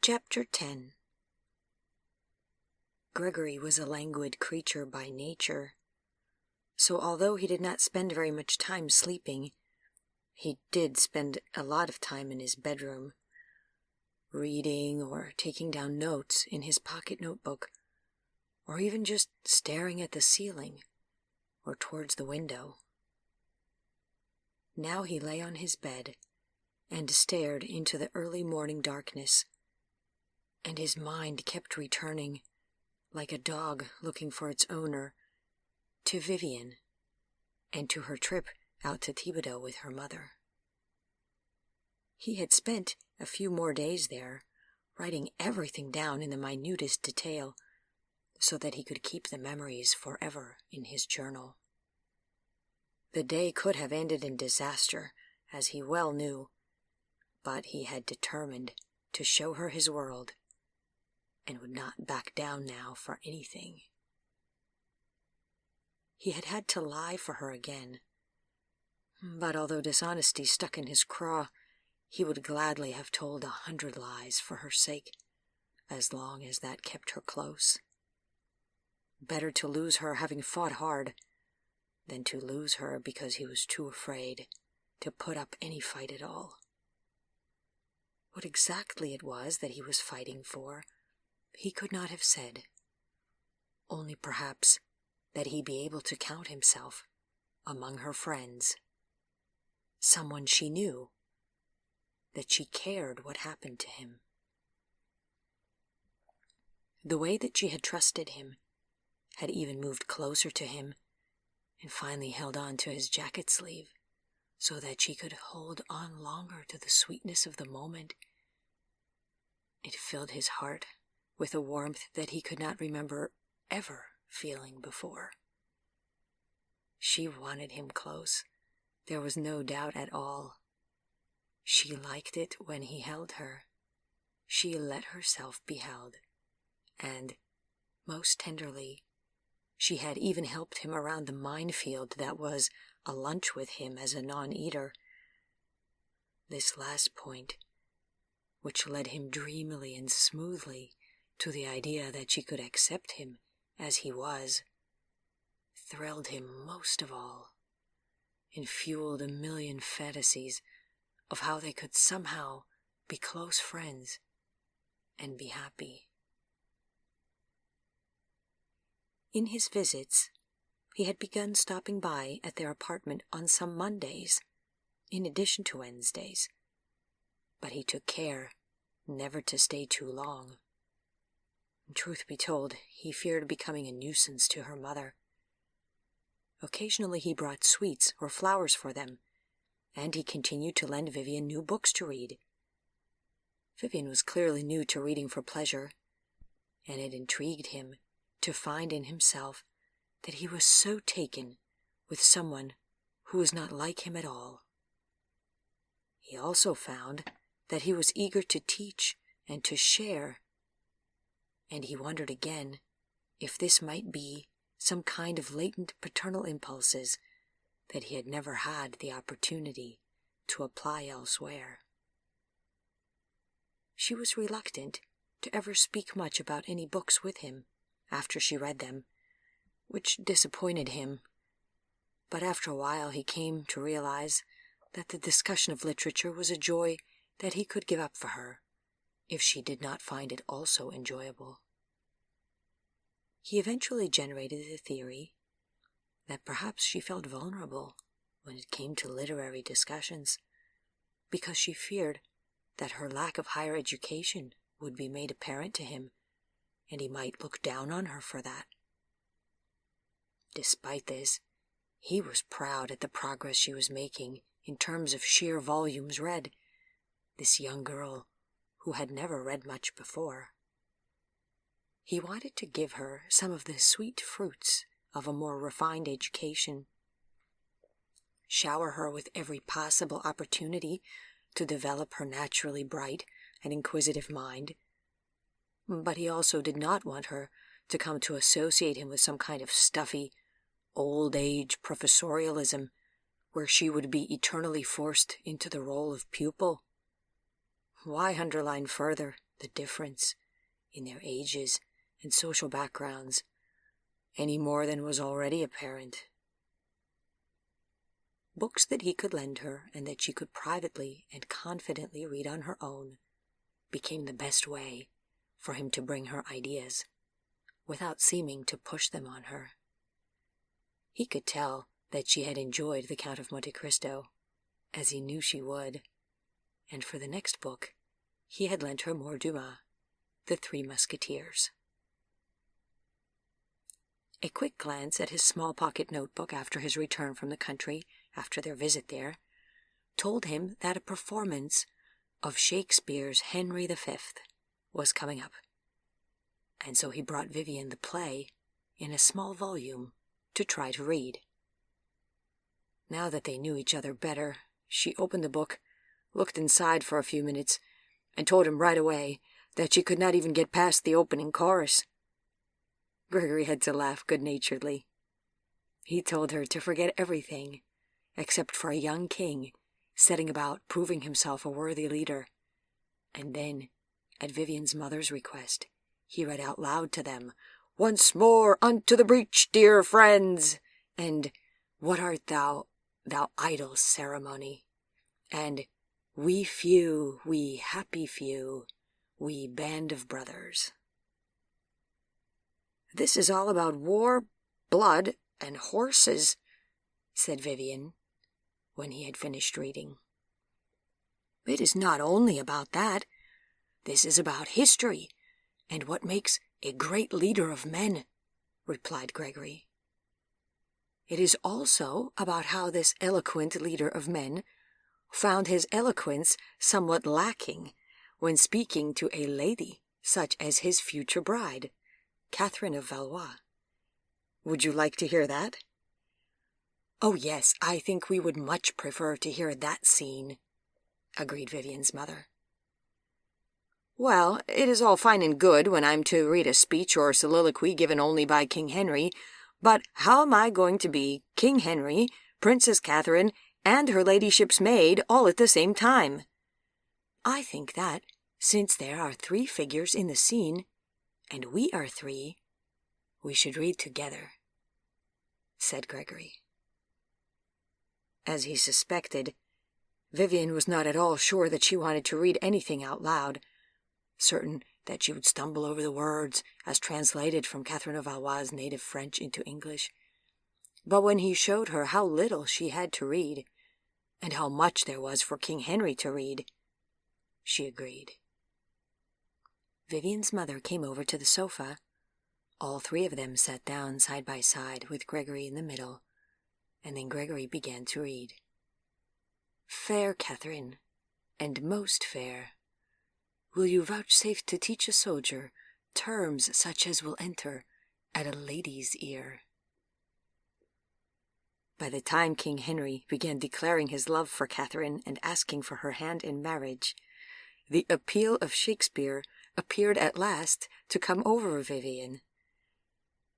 Chapter 10. Gregory was a languid creature by nature, so although he did not spend very much time sleeping, he did spend a lot of time in his bedroom, reading or taking down notes in his pocket notebook, or even just staring at the ceiling or towards the window. Now he lay on his bed and stared into the early morning darkness, and his mind kept returning, like a dog looking for its owner, to Vivian and to her trip out to Thibodeau with her mother. He had spent a few more days there, writing everything down in the minutest detail, so that he could keep the memories forever in his journal. The day could have ended in disaster, as he well knew, but he had determined to show her his world, and would not back down now for anything. He had had to lie for her again, but although dishonesty stuck in his craw, he would gladly have told 100 lies for her sake, as long as that kept her close. Better to lose her having fought hard than to lose her because he was too afraid to put up any fight at all. What exactly it was that he was fighting for, he could not have said, only perhaps that he be able to count himself among her friends, someone she knew, that she cared what happened to him. The way that she had trusted him, had even moved closer to him, and finally held on to his jacket sleeve, so that she could hold on longer to the sweetness of the moment. It filled his heart with a warmth that he could not remember ever feeling before. She wanted him close. There was no doubt at all. She liked it when he held her. She let herself be held, and, most tenderly, she had even helped him around the minefield that was a lunch with him as a non-eater. This last point, which led him dreamily and smoothly to the idea that she could accept him as he was, thrilled him most of all, and fueled a million fantasies of how they could somehow be close friends and be happy. In his visits, he had begun stopping by at their apartment on some Mondays, in addition to Wednesdays, but he took care never to stay too long. Truth be told, he feared becoming a nuisance to her mother. Occasionally he brought sweets or flowers for them, and he continued to lend Vivian new books to read. Vivian was clearly new to reading for pleasure, and it intrigued him to find in himself that he was so taken with someone who was not like him at all. He also found that he was eager to teach and to share, and he wondered again if this might be some kind of latent paternal impulses that he had never had the opportunity to apply elsewhere. She was reluctant to ever speak much about any books with him after she read them, which disappointed him, but after a while he came to realize that the discussion of literature was a joy that he could give up for her, if she did not find it also enjoyable. He eventually generated the theory that perhaps she felt vulnerable when it came to literary discussions, because she feared that her lack of higher education would be made apparent to him, and he might look down on her for that. Despite this, he was proud at the progress she was making in terms of sheer volumes read, this young girl who had never read much before. He wanted to give her some of the sweet fruits of a more refined education, shower her with every possible opportunity to develop her naturally bright and inquisitive mind, but he also did not want her to come to associate him with some kind of stuffy, old-age professorialism where she would be eternally forced into the role of pupil. Why underline further the difference in their ages and social backgrounds any more than was already apparent. Books that he could lend her and that she could privately and confidently read on her own became the best way for him to bring her ideas, without seeming to push them on her. He could tell that she had enjoyed The Count of Monte Cristo, as he knew she would, and for the next book he had lent her more Dumas, The Three Musketeers. A quick glance at his small pocket notebook after his return from the country, after their visit there, told him that a performance of Shakespeare's Henry V was coming up, and so he brought Vivian the play in a small volume to try to read. Now that they knew each other better, she opened the book, looked inside for a few minutes, and told him right away that she could not even get past the opening chorus. Gregory had to laugh good-naturedly. He told her to forget everything, except for a young king setting about proving himself a worthy leader. And then, at Vivian's mother's request, he read out loud to them, "Once more unto the breach, dear friends," and "What art thou, thou idle ceremony?" and "We few, we happy few, we band of brothers." "This is all about war, blood, and horses," said Vivian, when he had finished reading. "It is not only about that. This is about history, and what makes a great leader of men," replied Gregory. "It is also about how this eloquent leader of men found his eloquence somewhat lacking when speaking to a lady such as his future bride, Catherine of Valois. Would you like to hear that?" "Oh, yes, I think we would much prefer to hear that scene," agreed Vivian's mother. "Well, it is all fine and good when I'm to read a speech or soliloquy given only by King Henry, but how am I going to be King Henry, Princess Catherine, and her ladyship's maid all at the same time? I think that, since there are 3 figures in the scene, and we are 3, we should read together," said Gregory. As he suspected, Vivian was not at all sure that she wanted to read anything out loud, certain that she would stumble over the words as translated from Catherine of Valois' native French into English. But when he showed her how little she had to read, and how much there was for King Henry to read, she agreed. Vivian's mother came over to the sofa. All 3 of them sat down side by side with Gregory in the middle, and then Gregory began to read. "Fair Catherine, and most fair, will you vouchsafe to teach a soldier terms such as will enter at a lady's ear?" By the time King Henry began declaring his love for Catherine and asking for her hand in marriage, the appeal of Shakespeare appeared at last to come over Vivian.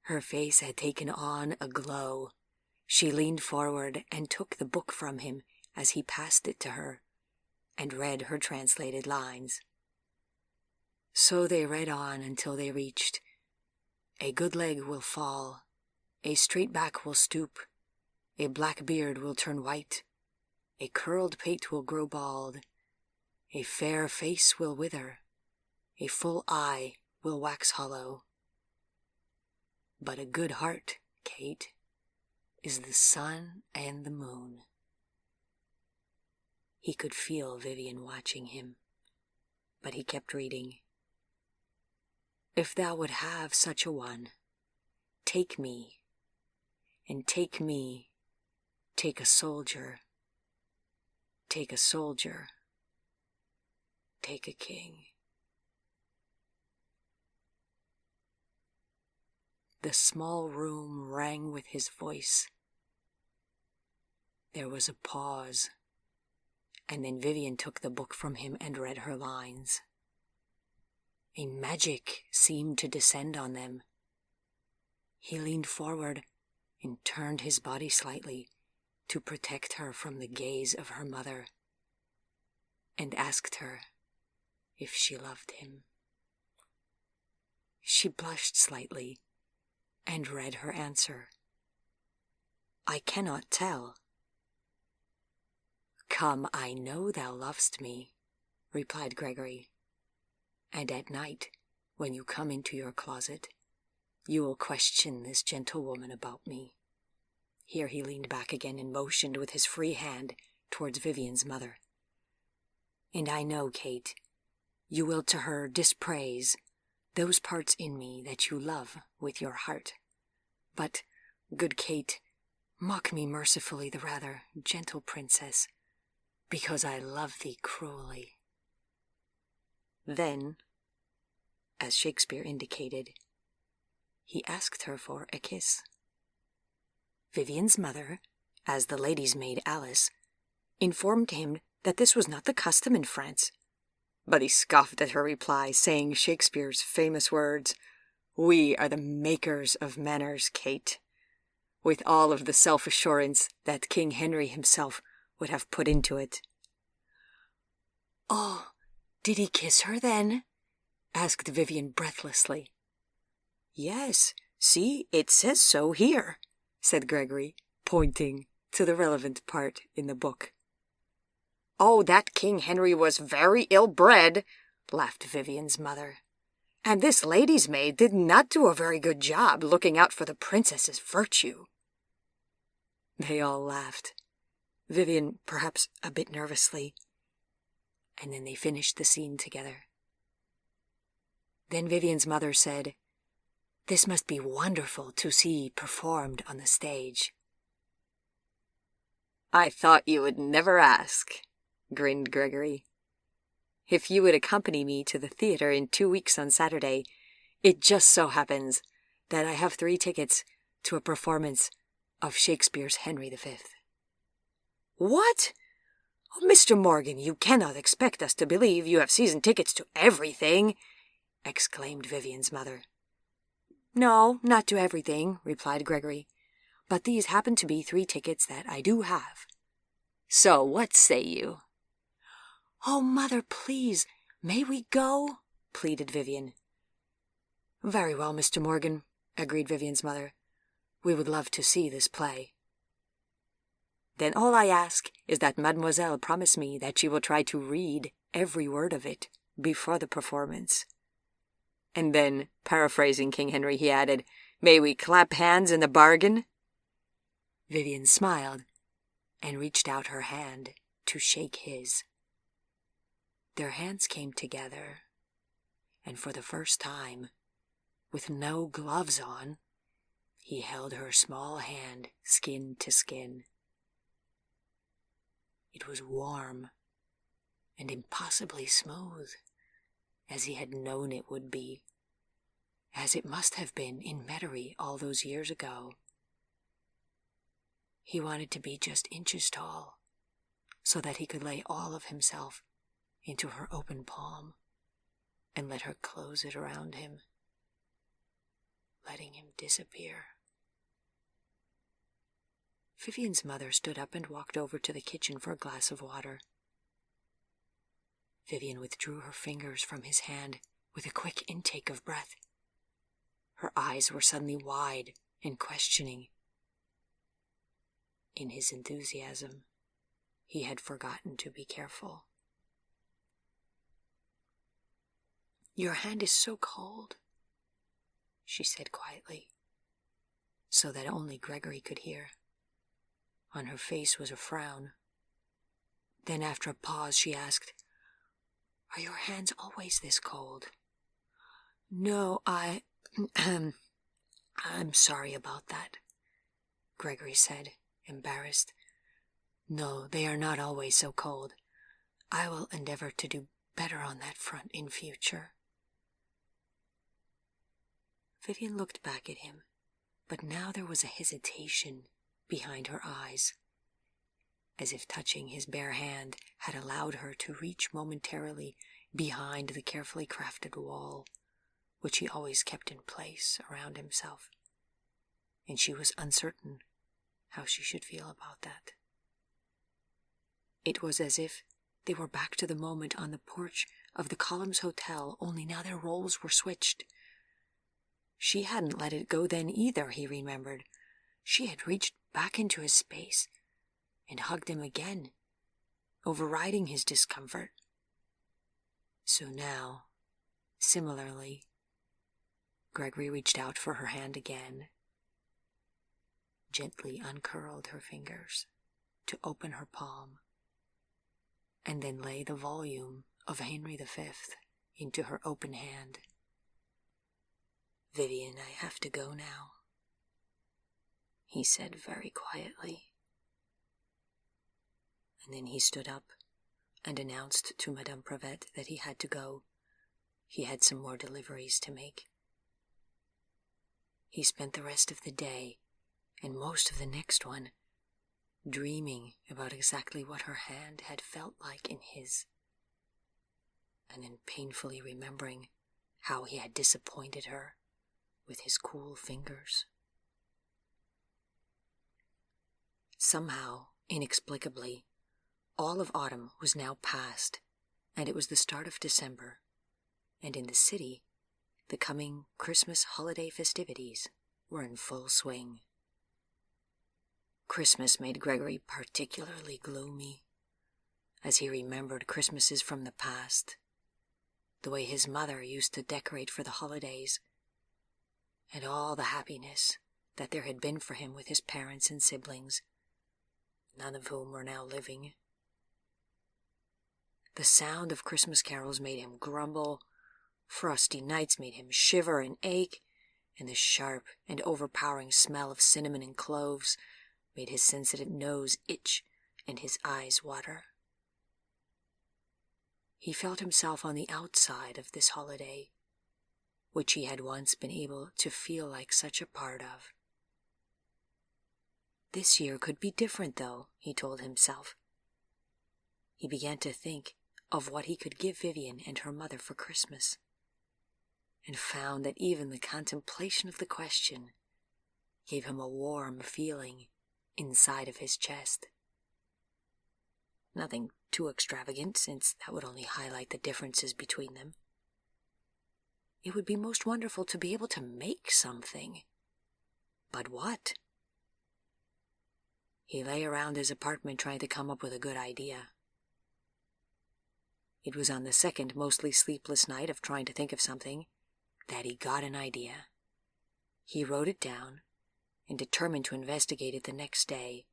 Her face had taken on a glow. She leaned forward and took the book from him as he passed it to her, and read her translated lines. So they read on until they reached, "A good leg will fall, a straight back will stoop, a black beard will turn white, a curled pate will grow bald, a fair face will wither, a full eye will wax hollow. But a good heart, Kate, is the sun and the moon." He could feel Vivian watching him, but he kept reading. "If thou would have such a one, take me, and take me, take a soldier, take a soldier, take a king." The small room rang with his voice. There was a pause, and then Vivian took the book from him and read her lines. A magic seemed to descend on them. He leaned forward and turned his body slightly to protect her from the gaze of her mother, and asked her if she loved him. She blushed slightly and read her answer. "I cannot tell." "Come, I know thou lovest me," replied Gregory, "and at night, when you come into your closet, you will question this gentlewoman about me." Here he leaned back again and motioned with his free hand towards Vivian's mother. "And I know, Kate, you will to her dispraise those parts in me that you love with your heart. But, good Kate, mock me mercifully the rather, gentle princess, because I love thee cruelly." Then, as Shakespeare indicated, he asked her for a kiss. Vivian's mother, as the lady's maid Alice, informed him that this was not the custom in France, but he scoffed at her reply, saying Shakespeare's famous words, "We are the makers of manners, Kate," with all of the self-assurance that King Henry himself would have put into it. "Oh, did he kiss her then?" asked Vivian breathlessly. "Yes, see, it says so here," said Gregory, pointing to the relevant part in the book. "Oh, that King Henry was very ill-bred," laughed Vivian's mother. "And this lady's maid did not do a very good job looking out for the princess's virtue." They all laughed, Vivian perhaps a bit nervously, and then they finished the scene together. Then Vivian's mother said, "This must be wonderful to see performed on the stage." "I thought you would never ask," grinned Gregory. "If you would accompany me to the theater in 2 weeks on Saturday, it just so happens that I have 3 tickets to a performance of Shakespeare's Henry V. "What? Oh, Mr. Morgan, you cannot expect us to believe you have season tickets to everything," exclaimed Vivian's mother. "No, not to everything," replied Gregory, "but these happen to be 3 tickets that I do have. So what say you?" "Oh, Mother, please, may we go?" pleaded Vivian. "Very well, Mr. Morgan," agreed Vivian's mother. "We would love to see this play." "Then all I ask is that Mademoiselle promise me that she will try to read every word of it before the performance." And then, paraphrasing King Henry, he added, "May we clap hands in the bargain?" Vivian smiled and reached out her hand to shake his. Their hands came together, and for the first time, with no gloves on, he held her small hand skin to skin. It was warm and impossibly smooth, as he had known it would be, as it must have been in Metairie all those years ago. He wanted to be just inches tall, so that he could lay all of himself into her open palm and let her close it around him, letting him disappear. Vivian's mother stood up and walked over to the kitchen for a glass of water. Vivian withdrew her fingers from his hand with a quick intake of breath. Her eyes were suddenly wide and questioning. In his enthusiasm, he had forgotten to be careful. "Your hand is so cold," she said quietly, so that only Gregory could hear. On her face was a frown. Then after a pause she asked, "Are your hands always this cold?" "No, I'm sorry about that," Gregory said, embarrassed. "No, they are not always so cold. I will endeavor to do better on that front in future." Vivian looked back at him, but now there was a hesitation behind her eyes, as if touching his bare hand had allowed her to reach momentarily behind the carefully crafted wall, which he always kept in place around himself, and she was uncertain how she should feel about that. It was as if they were back to the moment on the porch of the Columns Hotel, only now their roles were switched. She hadn't let it go then either, he remembered. She had reached back into his space and hugged him again, overriding his discomfort. So now, similarly, Gregory reached out for her hand again, gently uncurled her fingers to open her palm, and then lay the volume of Henry V into her open hand. "Vivian, I have to go now," he said very quietly. And then he stood up and announced to Madame Prevet that he had to go. He had some more deliveries to make. He spent the rest of the day, and most of the next one, dreaming about exactly what her hand had felt like in his, and then painfully remembering how he had disappointed her with his cool fingers. Somehow, inexplicably, all of autumn was now past, and it was the start of December, and in the city, the coming Christmas holiday festivities were in full swing. Christmas made Gregory particularly gloomy, as he remembered Christmases from the past, the way his mother used to decorate for the holidays, and all the happiness that there had been for him with his parents and siblings, none of whom were now living. The sound of Christmas carols made him grumble, frosty nights made him shiver and ache, and the sharp and overpowering smell of cinnamon and cloves made his sensitive nose itch and his eyes water. He felt himself on the outside of this holiday, which he had once been able to feel like such a part of. This year could be different, though, he told himself. He began to think of what he could give Vivian and her mother for Christmas, and found that even the contemplation of the question gave him a warm feeling inside of his chest. Nothing too extravagant, since that would only highlight the differences between them. It would be most wonderful to be able to make something. But what? He lay around his apartment trying to come up with a good idea. It was on the second mostly sleepless night of trying to think of something that he got an idea. He wrote it down and determined to investigate it the next day,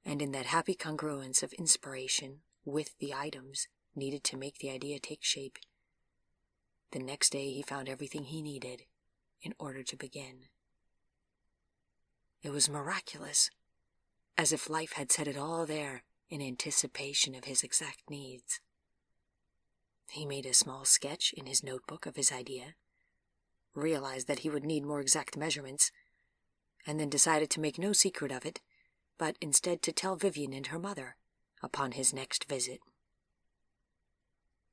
and in that happy congruence of inspiration with the items needed to make the idea take shape, the next day he found everything he needed in order to begin. It was miraculous, as if life had set it all there in anticipation of his exact needs. He made a small sketch in his notebook of his idea, realized that he would need more exact measurements, and then decided to make no secret of it, but instead to tell Vivian and her mother upon his next visit.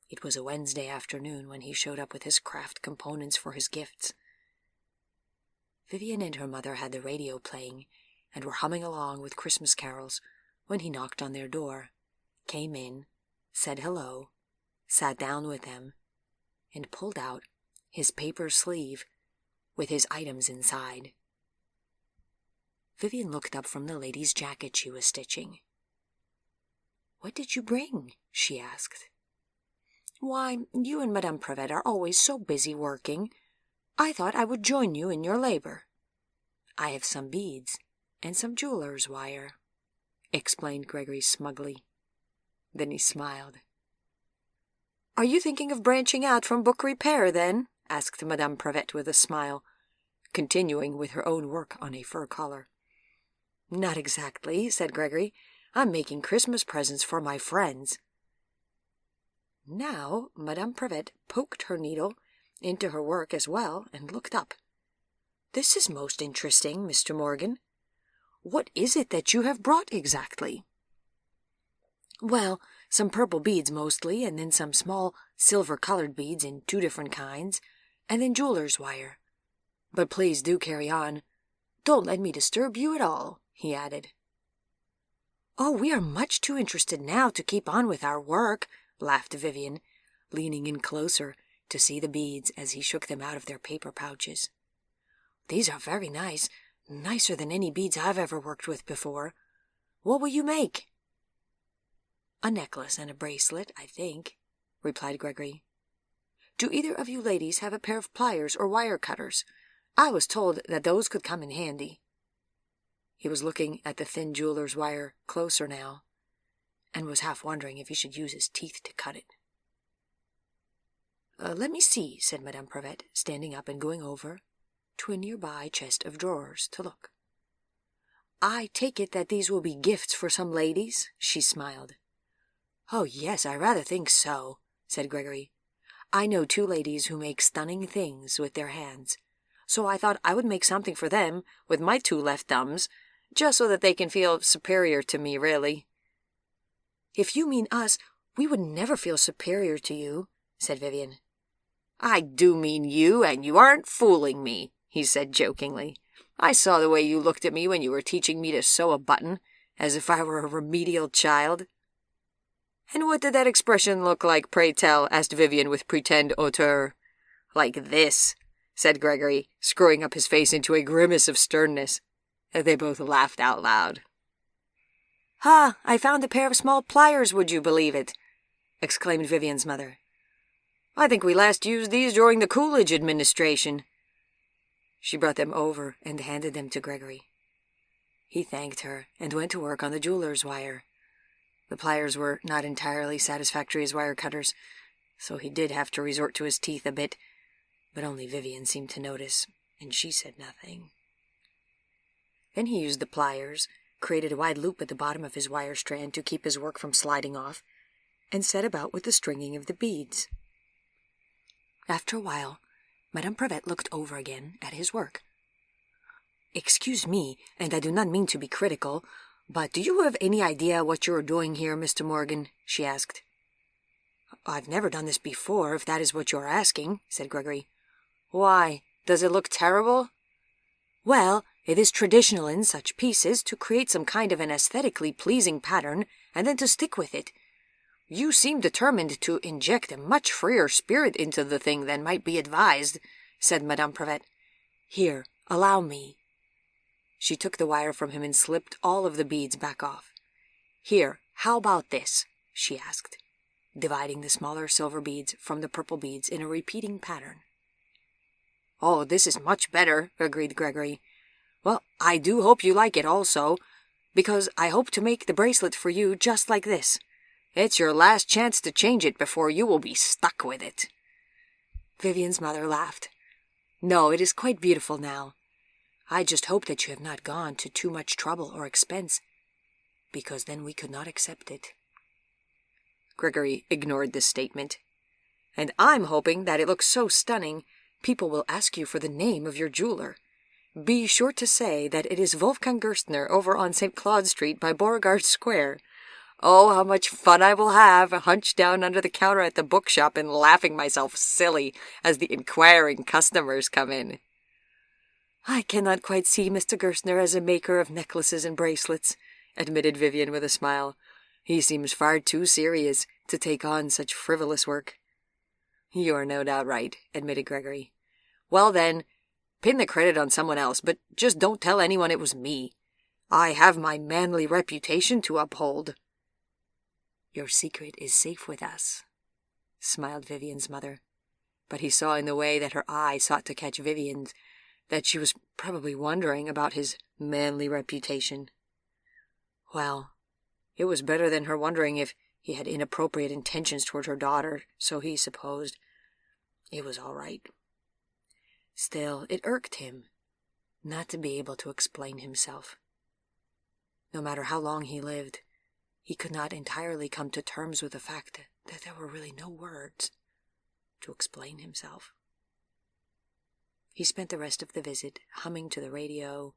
It was a Wednesday afternoon when he showed up with his craft components for his gifts. Vivian and her mother had the radio playing and were humming along with Christmas carols when he knocked on their door, came in, said hello, sat down with them, and pulled out his paper sleeve with his items inside. Vivian looked up from the lady's jacket she was stitching. "What did you bring?" she asked. "Why, you and Madame Prevet are always so busy working. I thought I would join you in your labor. I have some beads and some jeweler's wire," explained Gregory smugly. Then he smiled. "Are you thinking of branching out from book repair, then?" asked Madame Prevet with a smile, continuing with her own work on a fur collar. "Not exactly," said Gregory. "I'm making Christmas presents for my friends." Now Madame Prevet poked her needle into her work as well and looked up. "This is most interesting, Mr. Morgan. What is it that you have brought exactly?" "Well, some purple beads mostly, and then some small silver-colored beads in 2 different kinds, and then jeweler's wire. But please do carry on. Don't let me disturb you at all," he added. "Oh, we are much too interested now to keep on with our work," laughed Vivian, leaning in closer to see the beads as he shook them out of their paper pouches. These are very nice, nicer than any beads I've ever worked with before. What will you make?" "A necklace and a bracelet, I think," replied Gregory. "Do either of you ladies have a pair of pliers or wire cutters? I was told that those could come in handy." He was looking at the thin jeweler's wire closer now, and was half wondering if he should use his teeth to cut it. "Let me see," said Madame Brevet, standing up and going over to a nearby chest of drawers to look. "I take it that these will be gifts for some ladies?" She smiled. "Oh, yes, I rather think so," said Gregory. "I know 2 ladies who make stunning things with their hands, so I thought I would make something for them with my 2 left thumbs, just so that they can feel superior to me, really." "If you mean us, we would never feel superior to you," said Vivian. "I do mean you, and you aren't fooling me," he said jokingly. "I saw the way you looked at me when you were teaching me to sew a button, as if I were a remedial child." "And what did that expression look like, pray tell?" asked Vivian with pretend hauteur. "Like this," said Gregory, screwing up his face into a grimace of sternness. They both laughed out loud. "Ha! I found a pair of small pliers, would you believe it?" exclaimed Vivian's mother. "I think we last used these during the Coolidge administration." She brought them over and handed them to Gregory. He thanked her and went to work on the jeweler's wire. The pliers were not entirely satisfactory as wire cutters, so he did have to resort to his teeth a bit, but only Vivian seemed to notice, and she said nothing. Then he used the pliers, created a wide loop at the bottom of his wire strand to keep his work from sliding off, and set about with the stringing of the beads. After a while, Madame Brevet looked over again at his work. "Excuse me, and I do not mean to be critical, but do you have any idea what you are doing here, Mr. Morgan?" she asked. "I've never done this before, if that is what you are asking," said Gregory. "Why, does it look terrible?" "Well, it is traditional in such pieces to create some kind of an aesthetically pleasing pattern and then to stick with it. You seem determined to inject a much freer spirit into the thing than might be advised," said Madame Brevet. "Here, allow me." She took the wire from him and slipped all of the beads back off. "Here, how about this?" she asked, dividing the smaller silver beads from the purple beads in a repeating pattern. "Oh, this is much better," agreed Gregory. "Well, I do hope you like it also, because I hope to make the bracelet for you just like this. It's your last chance to change it before you will be stuck with it." Vivian's mother laughed. "No, it is quite beautiful now. I just hope that you have not gone to too much trouble or expense, because then we could not accept it." Gregory ignored this statement. "And I'm hoping that it looks so stunning, people will ask you for the name of your jeweler. Be sure to say that it is Wolfgang Gerstner over on St. Claude Street by Beauregard Square. Oh, how much fun I will have, hunched down under the counter at the bookshop and laughing myself silly as the inquiring customers come in." "I cannot quite see Mr. Gerstner as a maker of necklaces and bracelets," admitted Vivian with a smile. "He seems far too serious to take on such frivolous work." "You are no doubt right," admitted Gregory. "Well then, pin the credit on someone else, but just don't tell anyone it was me. I have my manly reputation to uphold." "Your secret is safe with us," smiled Vivian's mother, but he saw in the way that her eye sought to catch Vivian's that she was probably wondering about his manly reputation. Well, it was better than her wondering if he had inappropriate intentions toward her daughter, so he supposed it was all right. Still, it irked him not to be able to explain himself. No matter how long he lived, he could not entirely come to terms with the fact that there were really no words to explain himself. He spent the rest of the visit humming to the radio,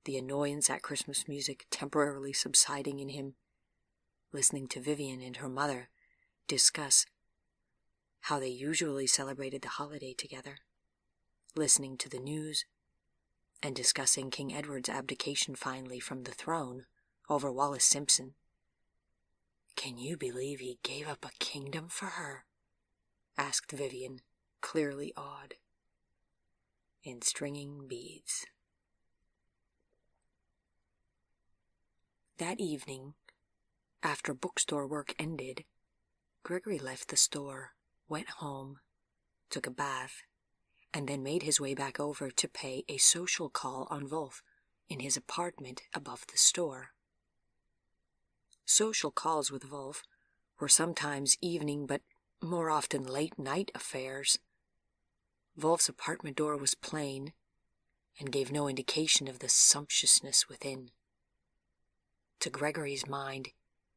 the annoyance at Christmas music temporarily subsiding in him, listening to Vivian and her mother discuss how they usually celebrated the holiday together, listening to the news, and discussing King Edward's abdication finally from the throne over Wallace Simpson. "Can you believe he gave up a kingdom for her?" asked Vivian, clearly awed. and stringing beads. That evening, after bookstore work ended, Gregory left the store, went home, took a bath, and then made his way back over to pay a social call on Wolf in his apartment above the store. Social calls with Wolf were sometimes evening but more often late-night affairs. Wolf's apartment door was plain and gave no indication of the sumptuousness within. To Gregory's mind,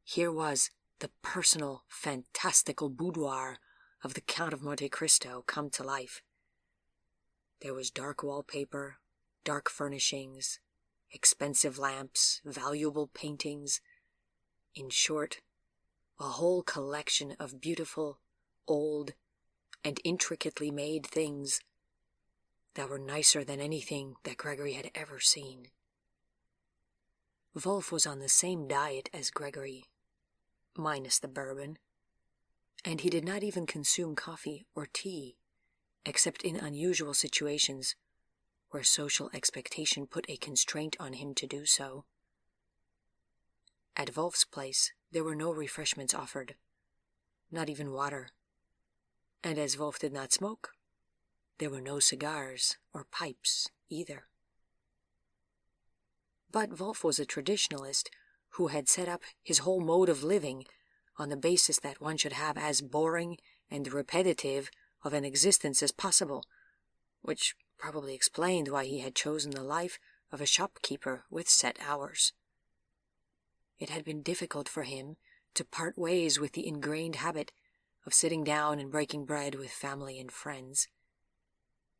here was the personal, fantastical boudoir of the Count of Monte Cristo come to life. There was dark wallpaper, dark furnishings, expensive lamps, valuable paintings. In short, a whole collection of beautiful, old, and intricately made things that were nicer than anything that Gregory had ever seen. Wolf was on the same diet as Gregory, minus the bourbon, and he did not even consume coffee or tea, except in unusual situations where social expectation put a constraint on him to do so. At Wolf's place, there were no refreshments offered, not even water, and as Wolf did not smoke, there were no cigars or pipes either. But Wolf was a traditionalist who had set up his whole mode of living on the basis that one should have as boring and repetitive of an existence as possible, which probably explained why he had chosen the life of a shopkeeper with set hours. It had been difficult for him to part ways with the ingrained habit of sitting down and breaking bread with family and friends.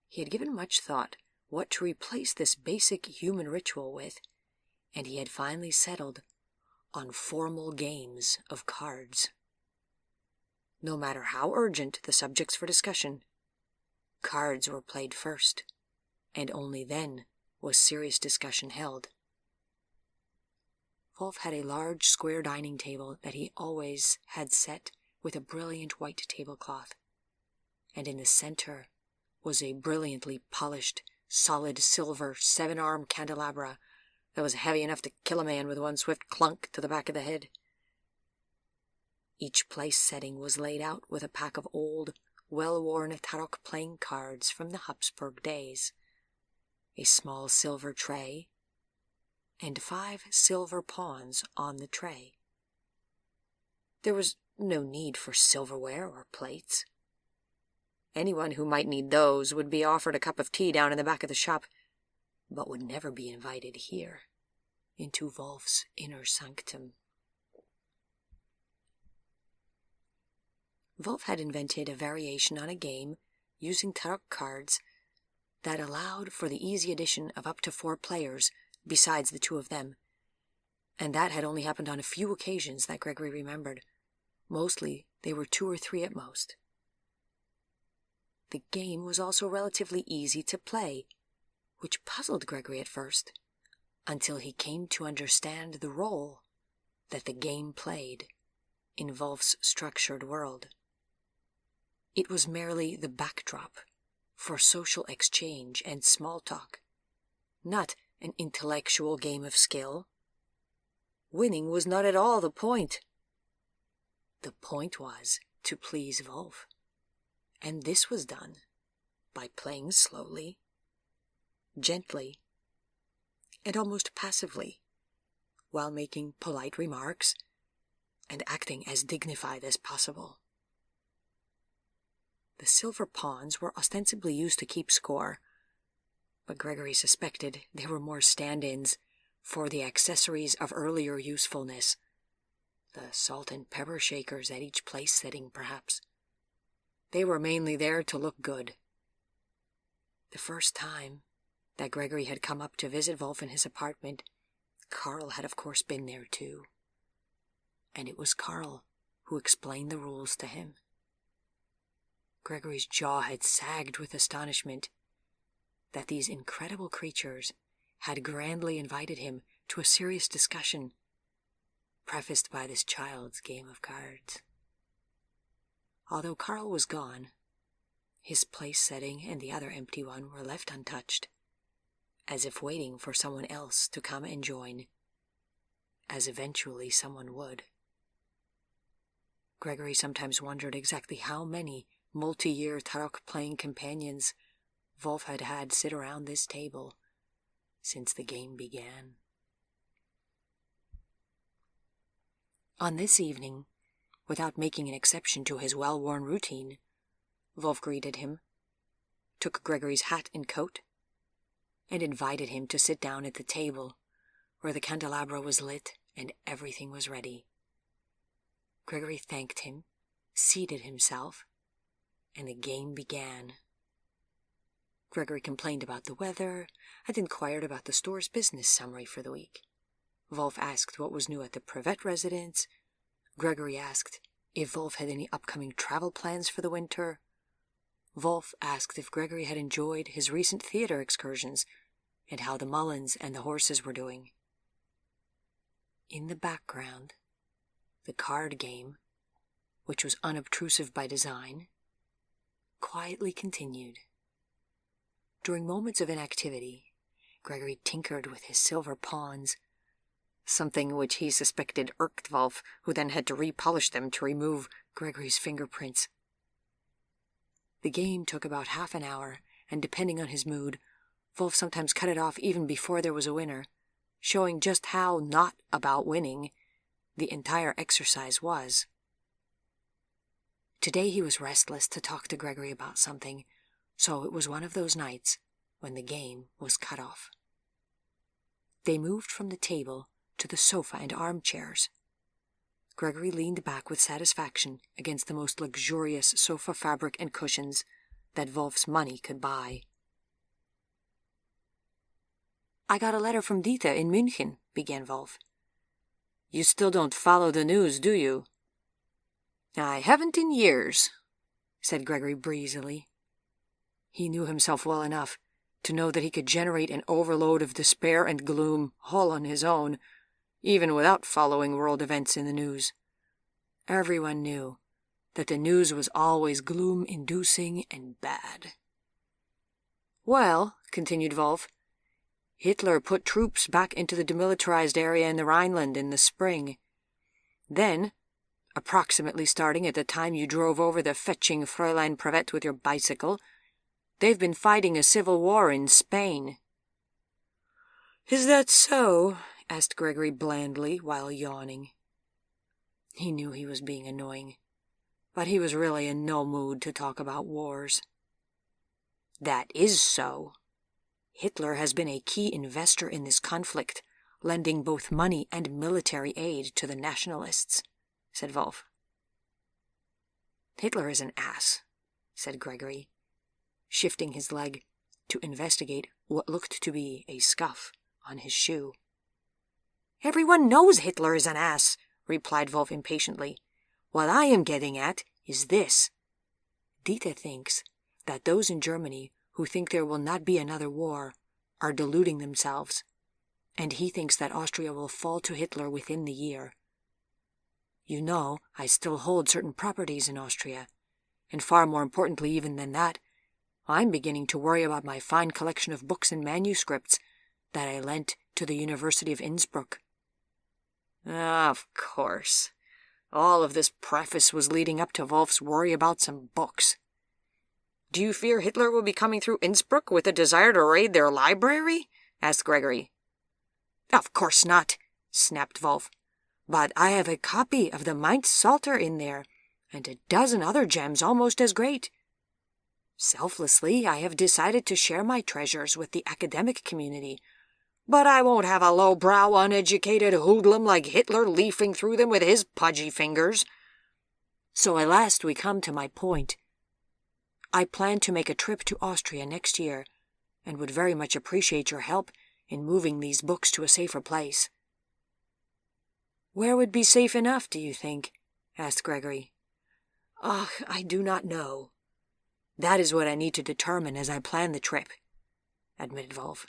He had given much thought what to replace this basic human ritual with, and he had finally settled on formal games of cards. No matter how urgent the subjects for discussion, cards were played first, and only then was serious discussion held. Wolf had a large square dining table that he always had set with a brilliant white tablecloth, and in the center was a brilliantly polished, solid silver 7-arm candelabra that was heavy enough to kill a man with one swift clunk to the back of the head. Each place setting was laid out with a pack of old, well-worn tarot playing cards from the Habsburg days, a small silver tray, and 5 silver pawns on the tray. There was no need for silverware or plates. Anyone who might need those would be offered a cup of tea down in the back of the shop, but would never be invited here, into Wolf's inner sanctum. Wolf had invented a variation on a game using tarot cards that allowed for the easy addition of up to 4 players besides the 2 of them, and that had only happened on a few occasions that Gregory remembered. Mostly, they were 2 or 3 at most. The game was also relatively easy to play, which puzzled Gregory at first, until he came to understand the role that the game played in Wolf's structured world. It was merely the backdrop for social exchange and small talk, not an intellectual game of skill. Winning was not at all the point. The point was to please Wolf, and this was done by playing slowly, gently, and almost passively, while making polite remarks and acting as dignified as possible. The silver pawns were ostensibly used to keep score, but Gregory suspected they were more stand-ins for the accessories of earlier usefulness, the salt and pepper shakers at each place setting, perhaps. They were mainly there to look good. The first time that Gregory had come up to visit Wolf in his apartment, Carl had of course been there too. And it was Carl who explained the rules to him. Gregory's jaw had sagged with astonishment that these incredible creatures had grandly invited him to a serious discussion, prefaced by this child's game of cards. Although Carl was gone, His place setting and the other empty one were left untouched, as if waiting for someone else to come and join, as eventually someone would. Gregory sometimes wondered exactly how many multi-year tarok-playing companions Wolf had had sit around this table since the game began. On this evening, without making an exception to his well-worn routine, Wolf greeted him, took Gregory's hat and coat, and invited him to sit down at the table where the candelabra was lit and everything was ready. Gregory thanked him, seated himself, and the game began. Gregory complained about the weather and inquired about the store's business summary for the week. Wolf asked what was new at the Prevet residence. Gregory asked if Wolf had any upcoming travel plans for the winter. Wolf asked if Gregory had enjoyed his recent theater excursions and how the Mullins and the horses were doing. In the background, the card game, which was unobtrusive by design, quietly continued. During moments of inactivity, Gregory tinkered with his silver pawns, something which he suspected irked Wolf, who then had to repolish them to remove Gregory's fingerprints. The game took about half an hour, and depending on his mood, Wolf sometimes cut it off even before there was a winner, showing just how not about winning the entire exercise was. Today he was restless to talk to Gregory about something, so it was one of those nights when the game was cut off. They moved from the table to the sofa and armchairs. Gregory leaned back with satisfaction against the most luxurious sofa fabric and cushions that Wolf's money could buy. "I got a letter from Dieter in München," began Wolf. "You still don't follow the news, do you?" "I haven't in years," said Gregory breezily. He knew himself well enough to know that he could generate an overload of despair and gloom all on his own, even without following world events in the news. Everyone knew that the news was always gloom-inducing and bad. "Well," continued Wolf, "Hitler put troops back into the demilitarized area in the Rhineland in the spring. Then, approximately starting at the time you drove over the fetching Fräulein Prevet with your bicycle, they've been fighting a civil war in Spain." "Is that so?" asked Gregory blandly while yawning. He knew he was being annoying, but he was really in no mood to talk about wars. "That is so. Hitler has been a key investor in this conflict, lending both money and military aid to the nationalists," said Wolf. "Hitler is an ass," said Gregory, shifting his leg to investigate what looked to be a scuff on his shoe. "Everyone knows Hitler is an ass," replied Wolf impatiently. "What I am getting at is this. Dieter thinks that those in Germany who think there will not be another war are deluding themselves, and he thinks that Austria will fall to Hitler within the year. You know, I still hold certain properties in Austria, and far more importantly even than that, I'm beginning to worry about my fine collection of books and manuscripts that I lent to the University of Innsbruck." Of course. All of this preface was leading up to Wolf's worry about some books. "Do you fear Hitler will be coming through Innsbruck with a desire to raid their library?" asked Gregory. "Of course not," snapped Wolf. "But I have a copy of the Mainz Psalter in there, and a dozen other gems almost as great. Selflessly, I have decided to share my treasures with the academic community, but I won't have a low-brow, uneducated hoodlum like Hitler leafing through them with his pudgy fingers. So at last we come to my point. I plan to make a trip to Austria next year, and would very much appreciate your help in moving these books to a safer place." "Where would be safe enough, do you think?" asked Gregory. I do not know. That is what I need to determine as I plan the trip," admitted Wolf.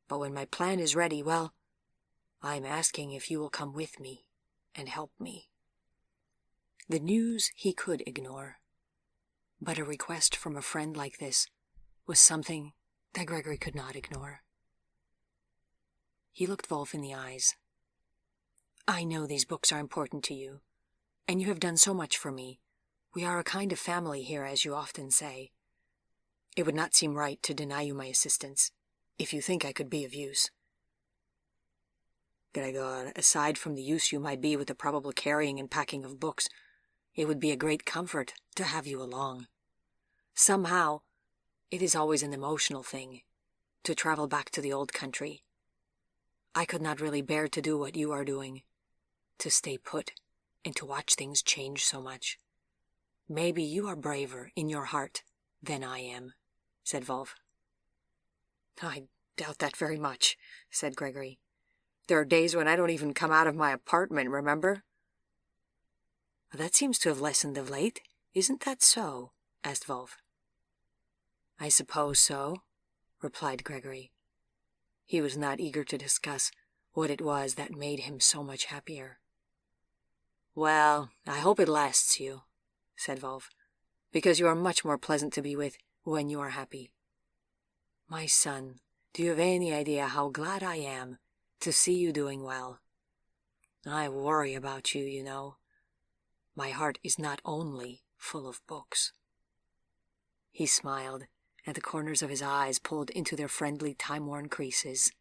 "But when my plan is ready, well, I'm asking if you will come with me and help me." The news he could ignore. But a request from a friend like this was something that Gregory could not ignore. He looked Wolf in the eyes. "I know these books are important to you, and you have done so much for me. We are a kind of family here, as you often say. It would not seem right to deny you my assistance, if you think I could be of use." "Gregor, aside from the use you might be with the probable carrying and packing of books, it would be a great comfort to have you along. Somehow, it is always an emotional thing, to travel back to the old country. I could not really bear to do what you are doing, to stay put and to watch things change so much. Maybe you are braver in your heart than I am," said Wolf. "I doubt that very much," said Gregory. "There are days when I don't even come out of my apartment, remember?" "That seems to have lessened of late. Isn't that so?" asked Wolf. "I suppose so," replied Gregory. He was not eager to discuss what it was that made him so much happier. "Well, I hope it lasts you," said Wolf, "because you are much more pleasant to be with when you are happy. My son, do you have any idea how glad I am to see you doing well? I worry about you, you know. My heart is not only full of books." He smiled, and the corners of his eyes pulled into their friendly, time-worn creases.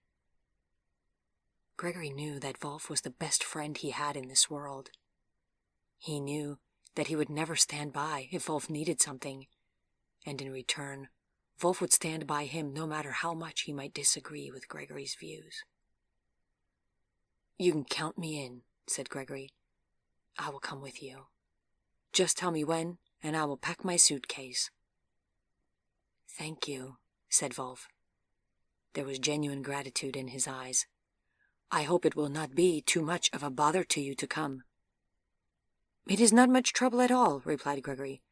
Gregory knew that Wolf was the best friend he had in this world. He knew that he would never stand by if Wolf needed something, and in return, Wolf would stand by him no matter how much he might disagree with Gregory's views. "You can count me in," said Gregory. "I will come with you. Just tell me when, and I will pack my suitcase." "Thank you," said Wolf. There was genuine gratitude in his eyes. "I hope it will not be too much of a bother to you to come." "It is not much trouble at all," replied Gregory.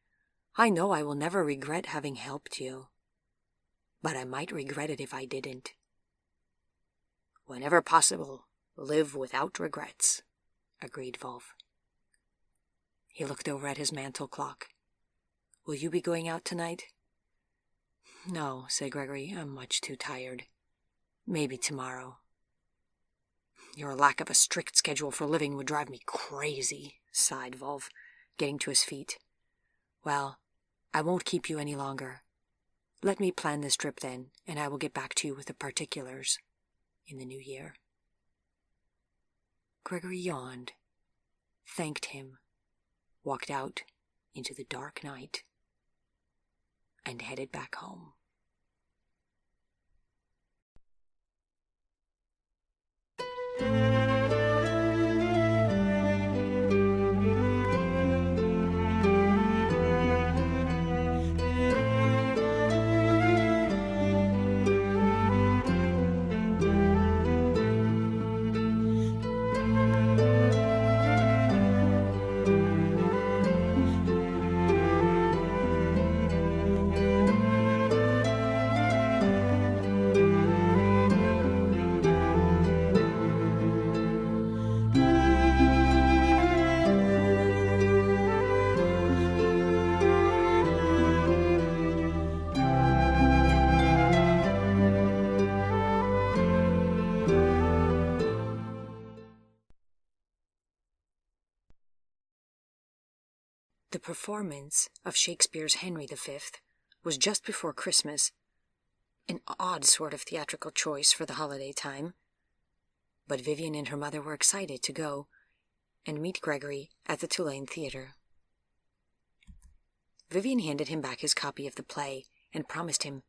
"I know I will never regret having helped you. But I might regret it if I didn't." "Whenever possible, live without regrets," agreed Wolf. He looked over at his mantel clock. "Will you be going out tonight?" "No," said Gregory. "I'm much too tired. Maybe tomorrow." "Your lack of a strict schedule for living would drive me crazy," sighed Wolf, getting to his feet. "Well, I won't keep you any longer. Let me plan this trip then, and I will get back to you with the particulars in the new year." Gregory yawned, thanked him, walked out into the dark night, and headed back home. The performance of Shakespeare's Henry V was just before Christmas, an odd sort of theatrical choice for the holiday time. But Vivian and her mother were excited to go and meet Gregory at the Tulane Theater. Vivian handed him back his copy of the play and promised him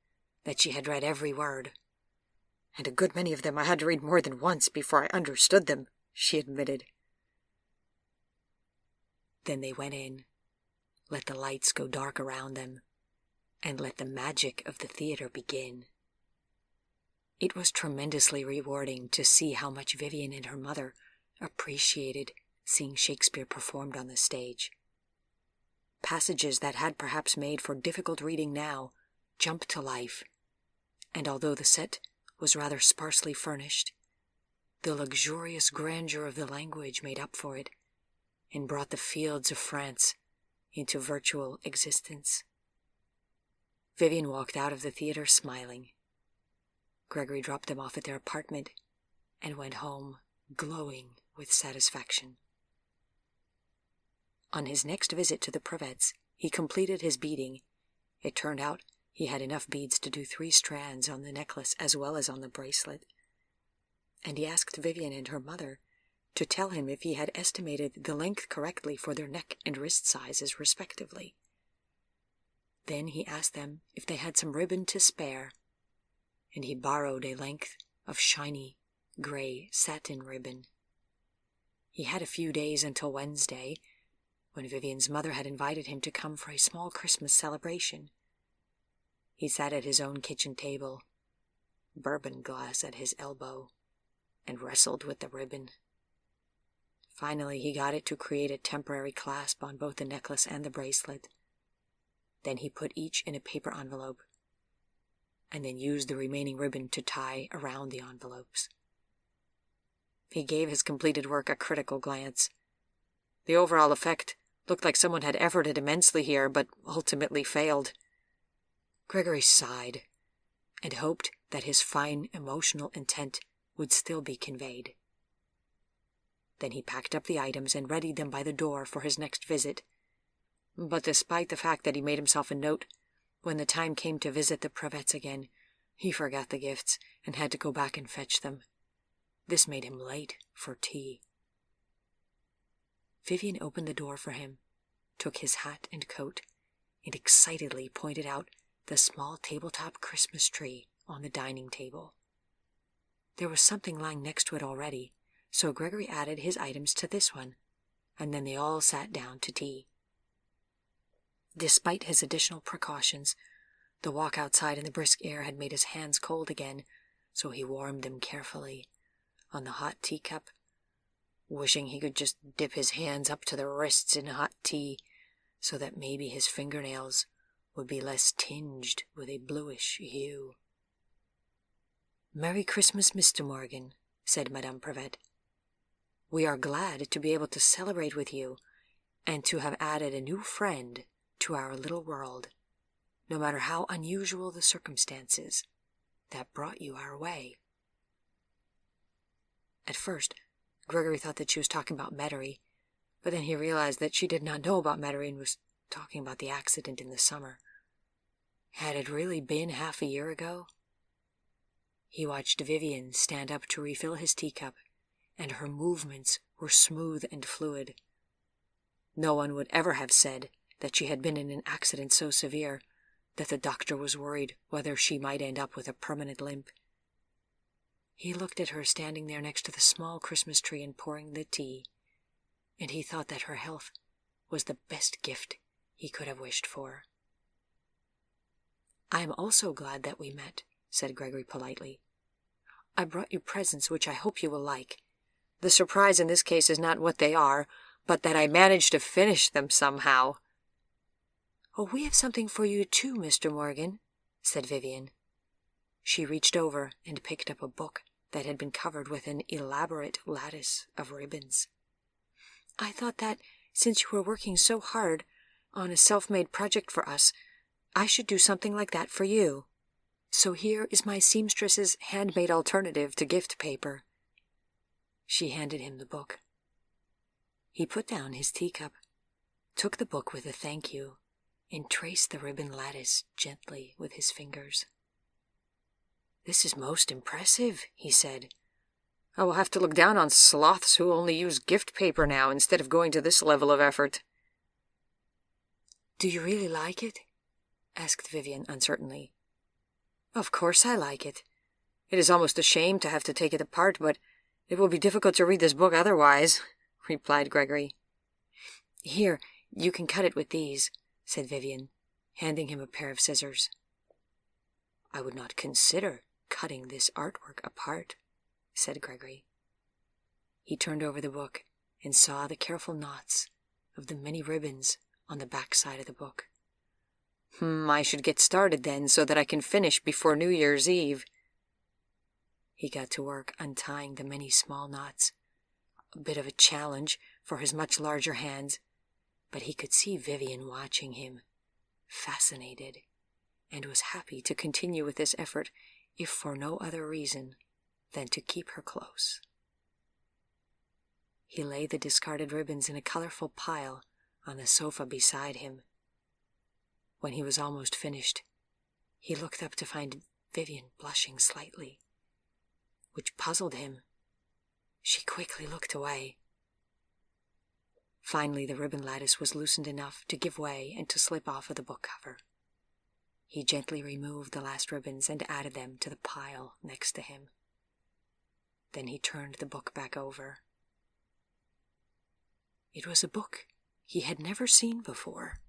that she had read every word. "And a good many of them I had to read more than once before I understood them," she admitted. Then they went in, let the lights go dark around them, and let the magic of the theater begin. It was tremendously rewarding to see how much Vivian and her mother appreciated seeing Shakespeare performed on the stage. Passages that had perhaps made for difficult reading now jumped to life, and although the set was rather sparsely furnished, the luxurious grandeur of the language made up for it and brought the fields of France into virtual existence. Vivian walked out of the theater smiling. Gregory dropped them off at their apartment and went home glowing with satisfaction. On his next visit to the Prevets, he completed his beading. It turned out he had enough beads to do 3 strands on the necklace as well as on the bracelet. And he asked Vivian and her mother to tell him if he had estimated the length correctly for their neck and wrist sizes respectively. Then he asked them if they had some ribbon to spare, and he borrowed a length of shiny gray satin ribbon. He had a few days until Wednesday, when Vivian's mother had invited him to come for a small Christmas celebration. He sat at his own kitchen table, bourbon glass at his elbow, and wrestled with the ribbon. Finally, he got it to create a temporary clasp on both the necklace and the bracelet. Then he put each in a paper envelope, and then used the remaining ribbon to tie around the envelopes. He gave his completed work a critical glance. The overall effect looked like someone had efforted immensely here, but ultimately failed. Gregory sighed, and hoped that his fine emotional intent would still be conveyed. Then he packed up the items and readied them by the door for his next visit. But despite the fact that he made himself a note, when the time came to visit the Prevets again, he forgot the gifts and had to go back and fetch them. This made him late for tea. Vivian opened the door for him, took his hat and coat, and excitedly pointed out the small tabletop Christmas tree on the dining table. There was something lying next to it already, so Gregory added his items to this one, and then they all sat down to tea. Despite his additional precautions, the walk outside in the brisk air had made his hands cold again, so he warmed them carefully on the hot teacup, wishing he could just dip his hands up to the wrists in hot tea, so that maybe his fingernails would be less tinged with a bluish hue. "Merry Christmas, Mr. Morgan," said Madame Prevet. "We are glad to be able to celebrate with you, and to have added a new friend to our little world, no matter how unusual the circumstances that brought you our way." At first, Gregory thought that she was talking about Metairie, but then he realized that she did not know about Metairie and was talking about the accident in the summer. Had it really been half a year ago? He watched Vivian stand up to refill his teacup, and her movements were smooth and fluid. No one would ever have said that she had been in an accident so severe that the doctor was worried whether she might end up with a permanent limp. He looked at her standing there next to the small Christmas tree and pouring the tea, and he thought that her health was the best gift he could have wished for. "I am also glad that we met," said Gregory politely. "I brought you presents which I hope you will like. The surprise in this case is not what they are, but that I managed to finish them somehow." "Oh, we have something for you too, Mr. Morgan," said Vivian. She reached over and picked up a book that had been covered with an elaborate lattice of ribbons. "I thought that, since you were working so hard on a self-made project for us, I should do something like that for you. So here is my seamstress's handmade alternative to gift paper." She handed him the book. He put down his teacup, took the book with a thank you, and traced the ribbon lattice gently with his fingers. "This is most impressive," he said. "I will have to look down on sloths who only use gift paper now instead of going to this level of effort." "Do you really like it?" asked Vivian uncertainly. "Of course I like it. It is almost a shame to have to take it apart, but it will be difficult to read this book otherwise," replied Gregory. "Here, you can cut it with these," said Vivian, handing him a pair of scissors. "I would not consider cutting this artwork apart," said Gregory. He turned over the book and saw the careful knots of the many ribbons on the back side of the book. I should get started then, so that I can finish before New Year's Eve." He got to work untying the many small knots, a bit of a challenge for his much larger hands, but he could see Vivian watching him, fascinated, and was happy to continue with this effort, if for no other reason than to keep her close. He laid the discarded ribbons in a colorful pile on the sofa beside him. When he was almost finished, he looked up to find Vivian blushing slightly, which puzzled him. She quickly looked away. Finally, the ribbon lattice was loosened enough to give way and to slip off of the book cover. He gently removed the last ribbons and added them to the pile next to him. Then he turned the book back over. It was a book he had never seen before.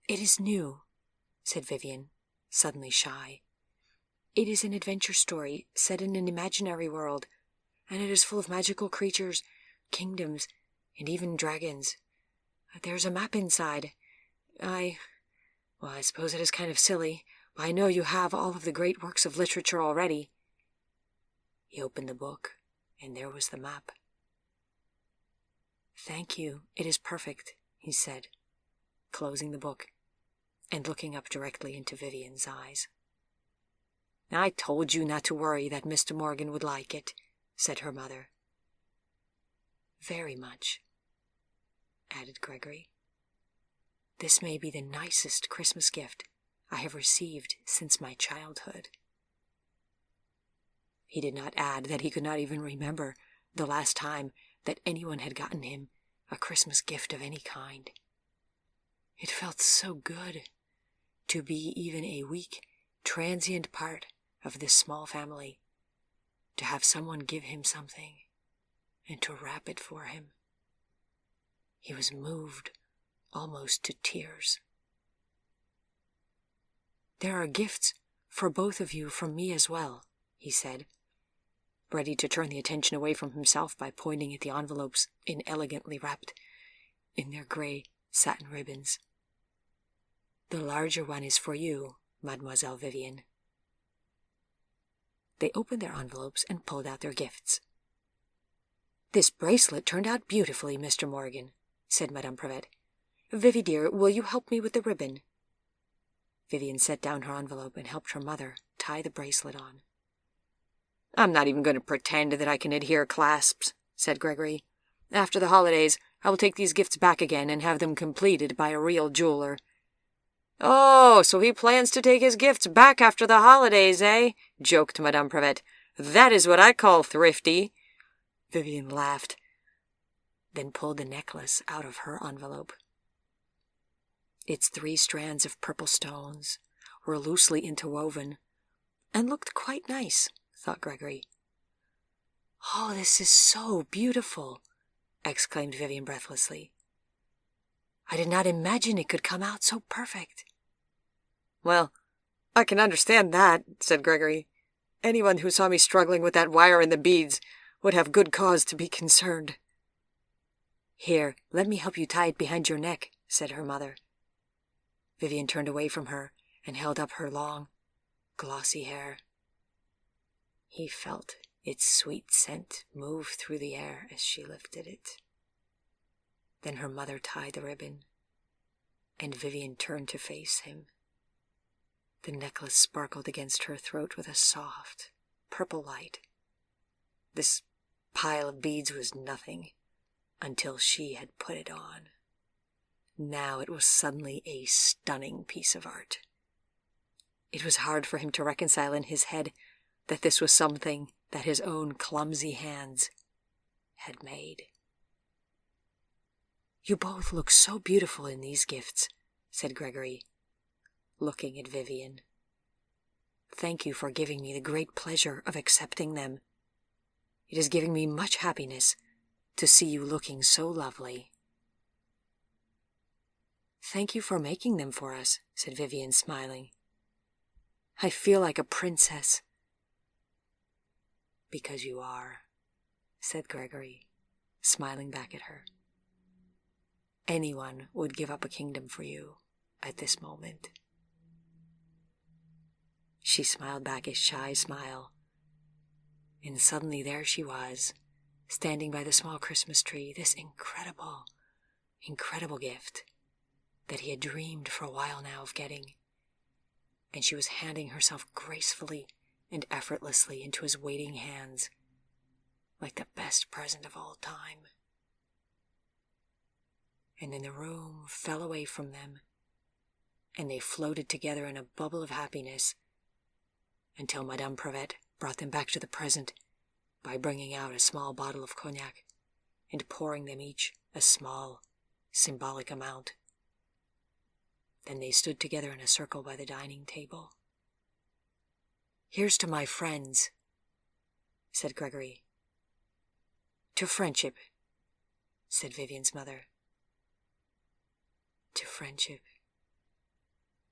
"It is new," said Vivian, suddenly shy. "It is an adventure story set in an imaginary world, and it is full of magical creatures, kingdoms, and even dragons. There's a map inside. I suppose it is kind of silly, but I know you have all of the great works of literature already." He opened the book, and there was the map. "Thank you, it is perfect," he said, closing the book and looking up directly into Vivian's eyes. "I told you not to worry that Mr. Morgan would like it," said her mother. "Very much," added Gregory. "This may be the nicest Christmas gift I have received since my childhood." He did not add that he could not even remember the last time that anyone had gotten him a Christmas gift of any kind. It felt so good to be even a weak, transient part of this small family, to have someone give him something and to wrap it for him. He was moved almost to tears. "There are gifts for both of you from me as well," he said, ready to turn the attention away from himself by pointing at the envelopes inelegantly wrapped in their gray satin ribbons. "The larger one is for you, Mademoiselle Vivian." They opened their envelopes and pulled out their gifts. "This bracelet turned out beautifully, Mr. Morgan," said Madame Prevet. "Vivi, dear, will you help me with the ribbon?" Vivian set down her envelope and helped her mother tie the bracelet on. "I'm not even going to pretend that I can adhere clasps," said Gregory. "After the holidays, I will take these gifts back again and have them completed by a real jeweler." "Oh, so he plans to take his gifts back after the holidays, eh?" joked Madame Prevet. "That is what I call thrifty." Vivian laughed, then pulled the necklace out of her envelope. Its 3 strands of purple stones were loosely interwoven, and looked quite nice, thought Gregory. "Oh, this is so beautiful," exclaimed Vivian breathlessly. "I did not imagine it could come out so perfect." "Well, I can understand that," said Gregory. "Anyone who saw me struggling with that wire and the beads would have good cause to be concerned." "Here, let me help you tie it behind your neck," said her mother. Vivian turned away from her and held up her long, glossy hair. He felt its sweet scent move through the air as she lifted it. Then her mother tied the ribbon, and Vivian turned to face him. The necklace sparkled against her throat with a soft, purple light. This pile of beads was nothing until she had put it on. Now it was suddenly a stunning piece of art. It was hard for him to reconcile in his head that this was something that his own clumsy hands had made. "You both look so beautiful in these gifts," said Gregory, looking at Vivian. "Thank you for giving me the great pleasure of accepting them. It is giving me much happiness to see you looking so lovely." "Thank you for making them for us," said Vivian, smiling. "I feel like a princess." "Because you are," said Gregory, smiling back at her. "Anyone would give up a kingdom for you at this moment." She smiled back a shy smile, and suddenly there she was, standing by the small Christmas tree, this incredible, incredible gift that he had dreamed for a while now of getting. and she was handing herself gracefully and effortlessly into his waiting hands, like the best present of all time. And then the room fell away from them, and they floated together in a bubble of happiness until Madame Prevet brought them back to the present by bringing out a small bottle of cognac and pouring them each a small, symbolic amount. Then they stood together in a circle by the dining table. "Here's to my friends," said Gregory. "To friendship," said Vivian's mother. "To friendship,"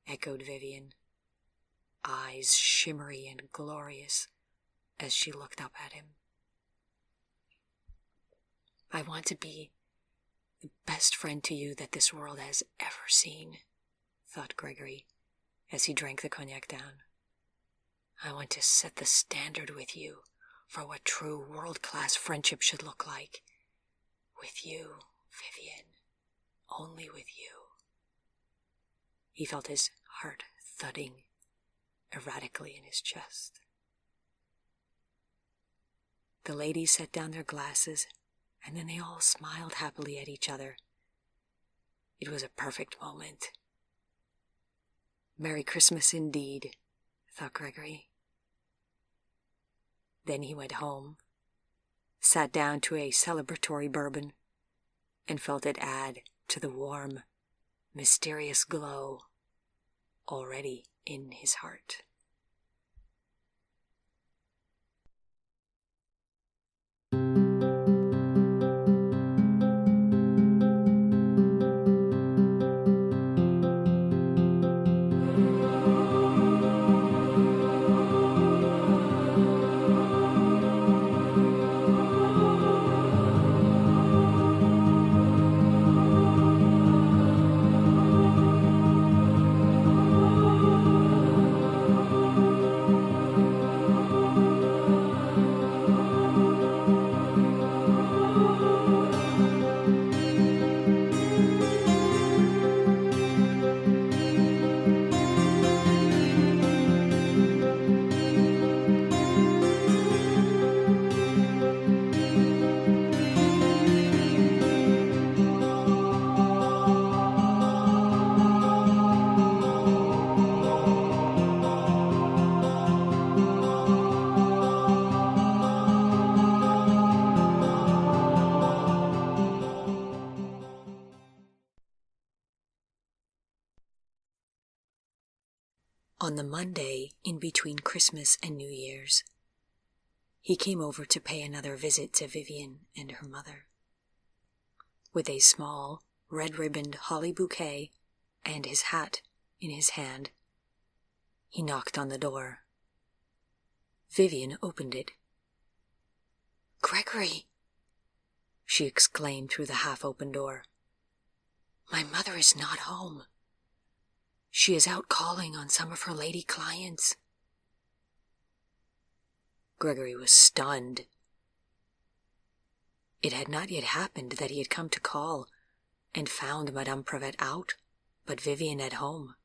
echoed Vivian, eyes shimmery and glorious as she looked up at him. "I want to be the best friend to you that this world has ever seen," thought Gregory as he drank the cognac down. "I want to set the standard with you for what true world-class friendship should look like. With you, Vivian, only with you." He felt his heart thudding erratically in his chest. The ladies set down their glasses, and then they all smiled happily at each other. It was a perfect moment. Merry Christmas indeed, thought Gregory. Then he went home, sat down to a celebratory bourbon, and felt it add to the warm, mysterious glow already in his heart. On the Monday in between Christmas and New Year's, he came over to pay another visit to Vivian and her mother. With a small, red-ribboned holly bouquet and his hat in his hand, he knocked on the door. Vivian opened it. "Gregory!" she exclaimed through the half-open door. "My mother is not home. She is out calling on some of her lady clients." Gregory was stunned. It had not yet happened that he had come to call and found Madame Prevet out, but Vivian at home.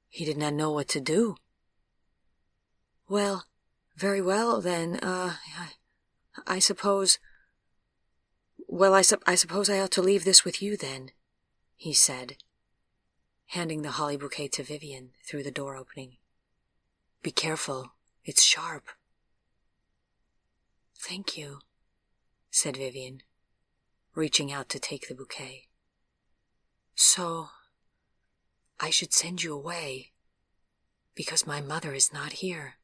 He did not know what to do. "Well, very well, then, I suppose... Well, I suppose I ought to leave this with you, then," he said, handing the holly bouquet to Vivian through the door opening. "Be careful, it's sharp." "Thank you," said Vivian, reaching out to take the bouquet. "So, I should send you away, because my mother is not here."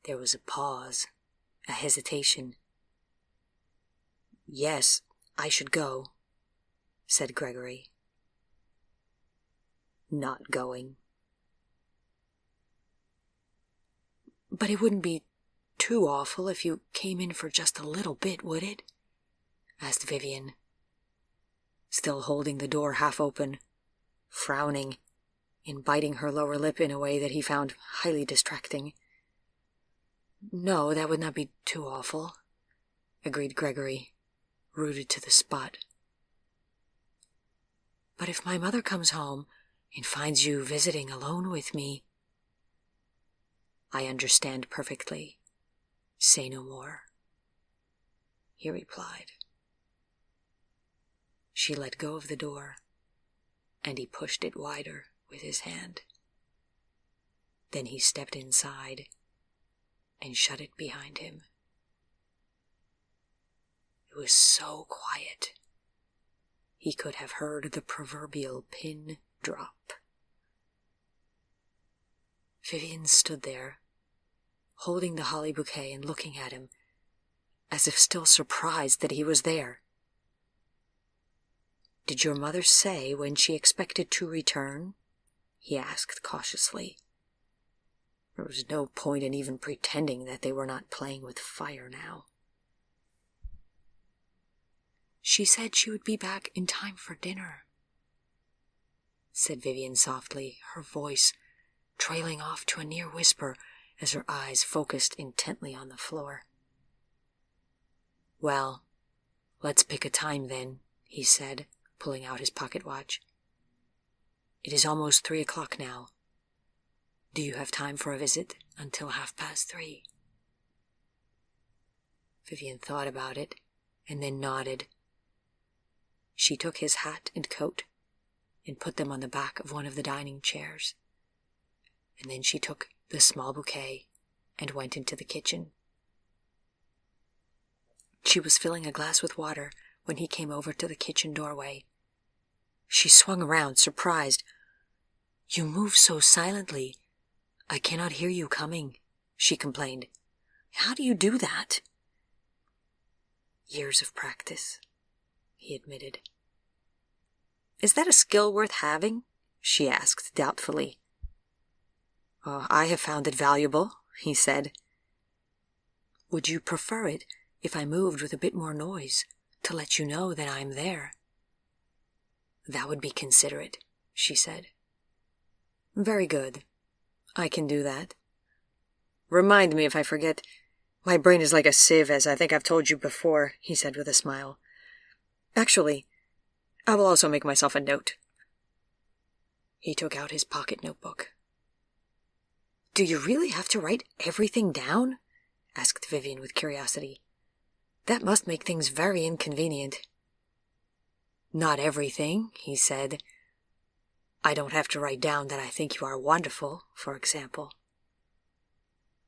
There was a pause, a hesitation. "Yes, I should go," said Gregory. "Not going." "But it wouldn't be too awful if you came in for just a little bit, would it?" asked Vivian, still holding the door half open, frowning, and biting her lower lip in a way that he found highly distracting. "No, that would not be too awful," agreed Gregory, rooted to the spot. "But if my mother comes home, and finds you visiting alone with me. I understand perfectly. Say no more, he replied. She let go of the door, and he pushed it wider with his hand. Then he stepped inside and shut it behind him. It was so quiet. He could have heard the proverbial pin drop. Vivian stood there, holding the holly bouquet and looking at him, as if still surprised that he was there. "Did your mother say when she expected to return?" he asked cautiously. There was no point in even pretending that they were not playing with fire now. "She said she would be back in time for dinner," said Vivian softly, her voice trailing off to a near whisper as her eyes focused intently on the floor. "Well, let's pick a time then," he said, pulling out his pocket watch. "It is almost 3 o'clock now. Do you have time for a visit until 3:30? Vivian thought about it and then nodded. She took his hat and coat and put them on the back of one of the dining chairs. And then she took the small bouquet and went into the kitchen. She was filling a glass with water when he came over to the kitchen doorway. She swung around, surprised. "You move so silently. I cannot hear you coming," she complained. "How do you do that?" "Years of practice," he admitted. "Is that a skill worth having?" she asked doubtfully. "Oh, I have found it valuable," he said. "Would you prefer it if I moved with a bit more noise to let you know that I'm there?" "That would be considerate," she said. "Very good. I can do that. Remind me if I forget. My brain is like a sieve, as I think I've told you before," he said with a smile. "Actually, I will also make myself a note." He took out his pocket notebook. "Do you really have to write everything down?" asked Vivian with curiosity. "That must make things very inconvenient." "Not everything," he said. "I don't have to write down that I think you are wonderful, for example."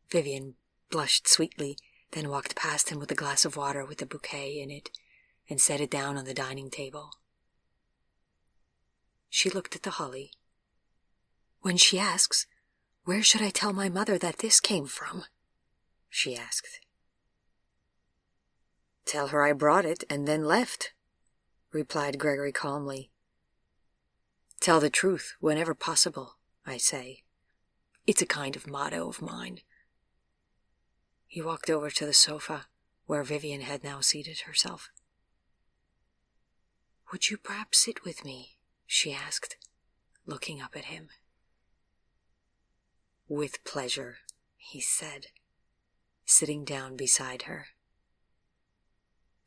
Vivian blushed sweetly, then walked past him with a glass of water with the bouquet in it and set it down on the dining table. She looked at the holly. "When she asks, 'Where should I tell my mother that this came from?' she asked. "Tell her I brought it and then left," replied Gregory calmly. "Tell the truth whenever possible, I say. It's a kind of motto of mine." He walked over to the sofa, where Vivian had now seated herself. "Would you perhaps sit with me?" she asked, looking up at him. "With pleasure," he said, sitting down beside her.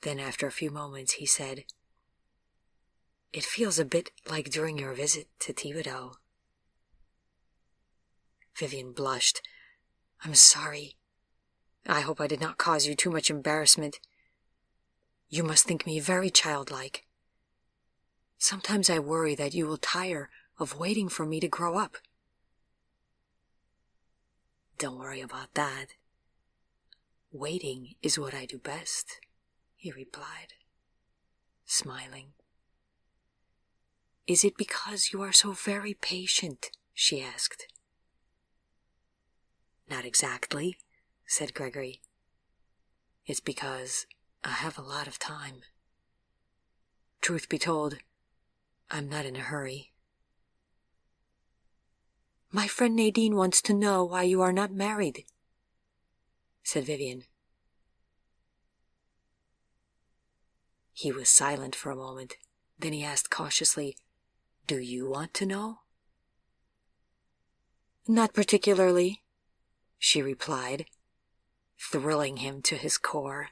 Then after a few moments he said, "It feels a bit like during your visit to Thibodeau." Vivian blushed. "I'm sorry. I hope I did not cause you too much embarrassment. You must think me very childlike. Sometimes I worry that you will tire of waiting for me to grow up." "Don't worry about that. Waiting is what I do best," he replied, smiling. "Is it because you are so very patient?" she asked. "Not exactly," said Gregory. "It's because I have a lot of time. Truth be told, I'm not in a hurry." "My friend Nadine wants to know why you are not married," said Vivian. He was silent for a moment. Then he asked cautiously, "Do you want to know?" "Not particularly," she replied, thrilling him to his core.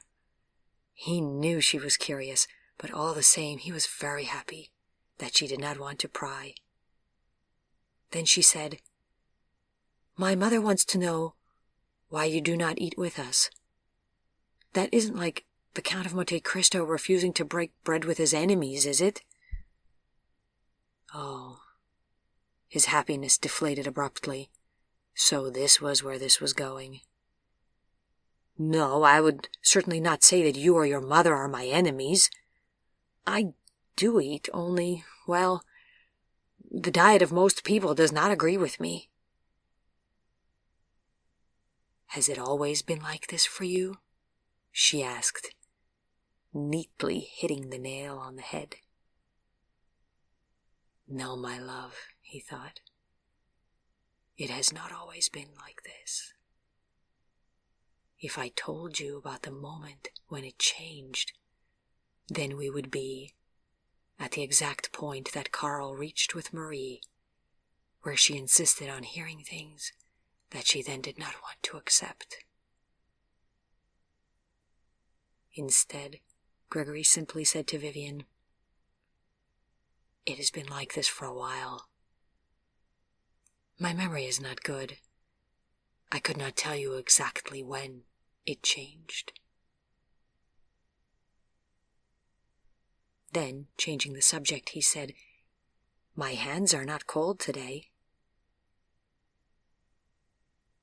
He knew she was curious, but all the same he was very happy that she did not want to pry. Then she said, "My mother wants to know why you do not eat with us. That isn't like the Count of Monte Cristo refusing to break bread with his enemies, is it?" Oh. His happiness deflated abruptly. So this was where this was going. "No, I would certainly not say that you or your mother are my enemies. I do eat, only, well, the diet of most people does not agree with me." "Has it always been like this for you?" she asked, neatly hitting the nail on the head. "No, my love," he thought. "It has not always been like this. If I told you about the moment when it changed, then we would be at the exact point that Carl reached with Marie, where she insisted on hearing things that she then did not want to accept." Instead, Gregory simply said to Vivian, "It has been like this for a while. My memory is not good. I could not tell you exactly when it changed." Then, changing the subject, he said, "My hands are not cold today."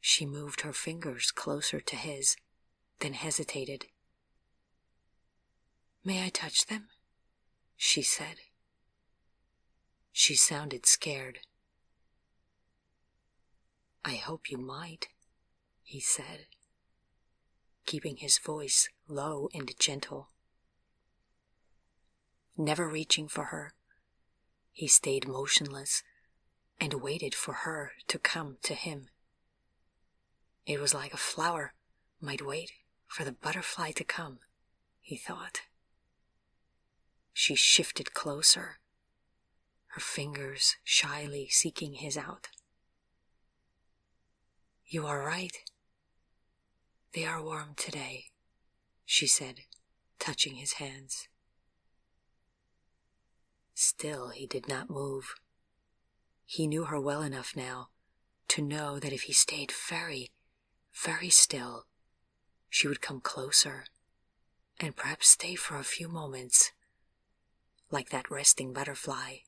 She moved her fingers closer to his, then hesitated. "May I touch them?" she said. She sounded scared. "I hope you might," he said, keeping his voice low and gentle. Never reaching for her, he stayed motionless and waited for her to come to him. It was like a flower might wait for the butterfly to come, he thought. She shifted closer, her fingers shyly seeking his out. "You are right. They are warm today," she said, touching his hands. Still he did not move. He knew her well enough now to know that if he stayed very, very still, she would come closer and perhaps stay for a few moments, like that resting butterfly.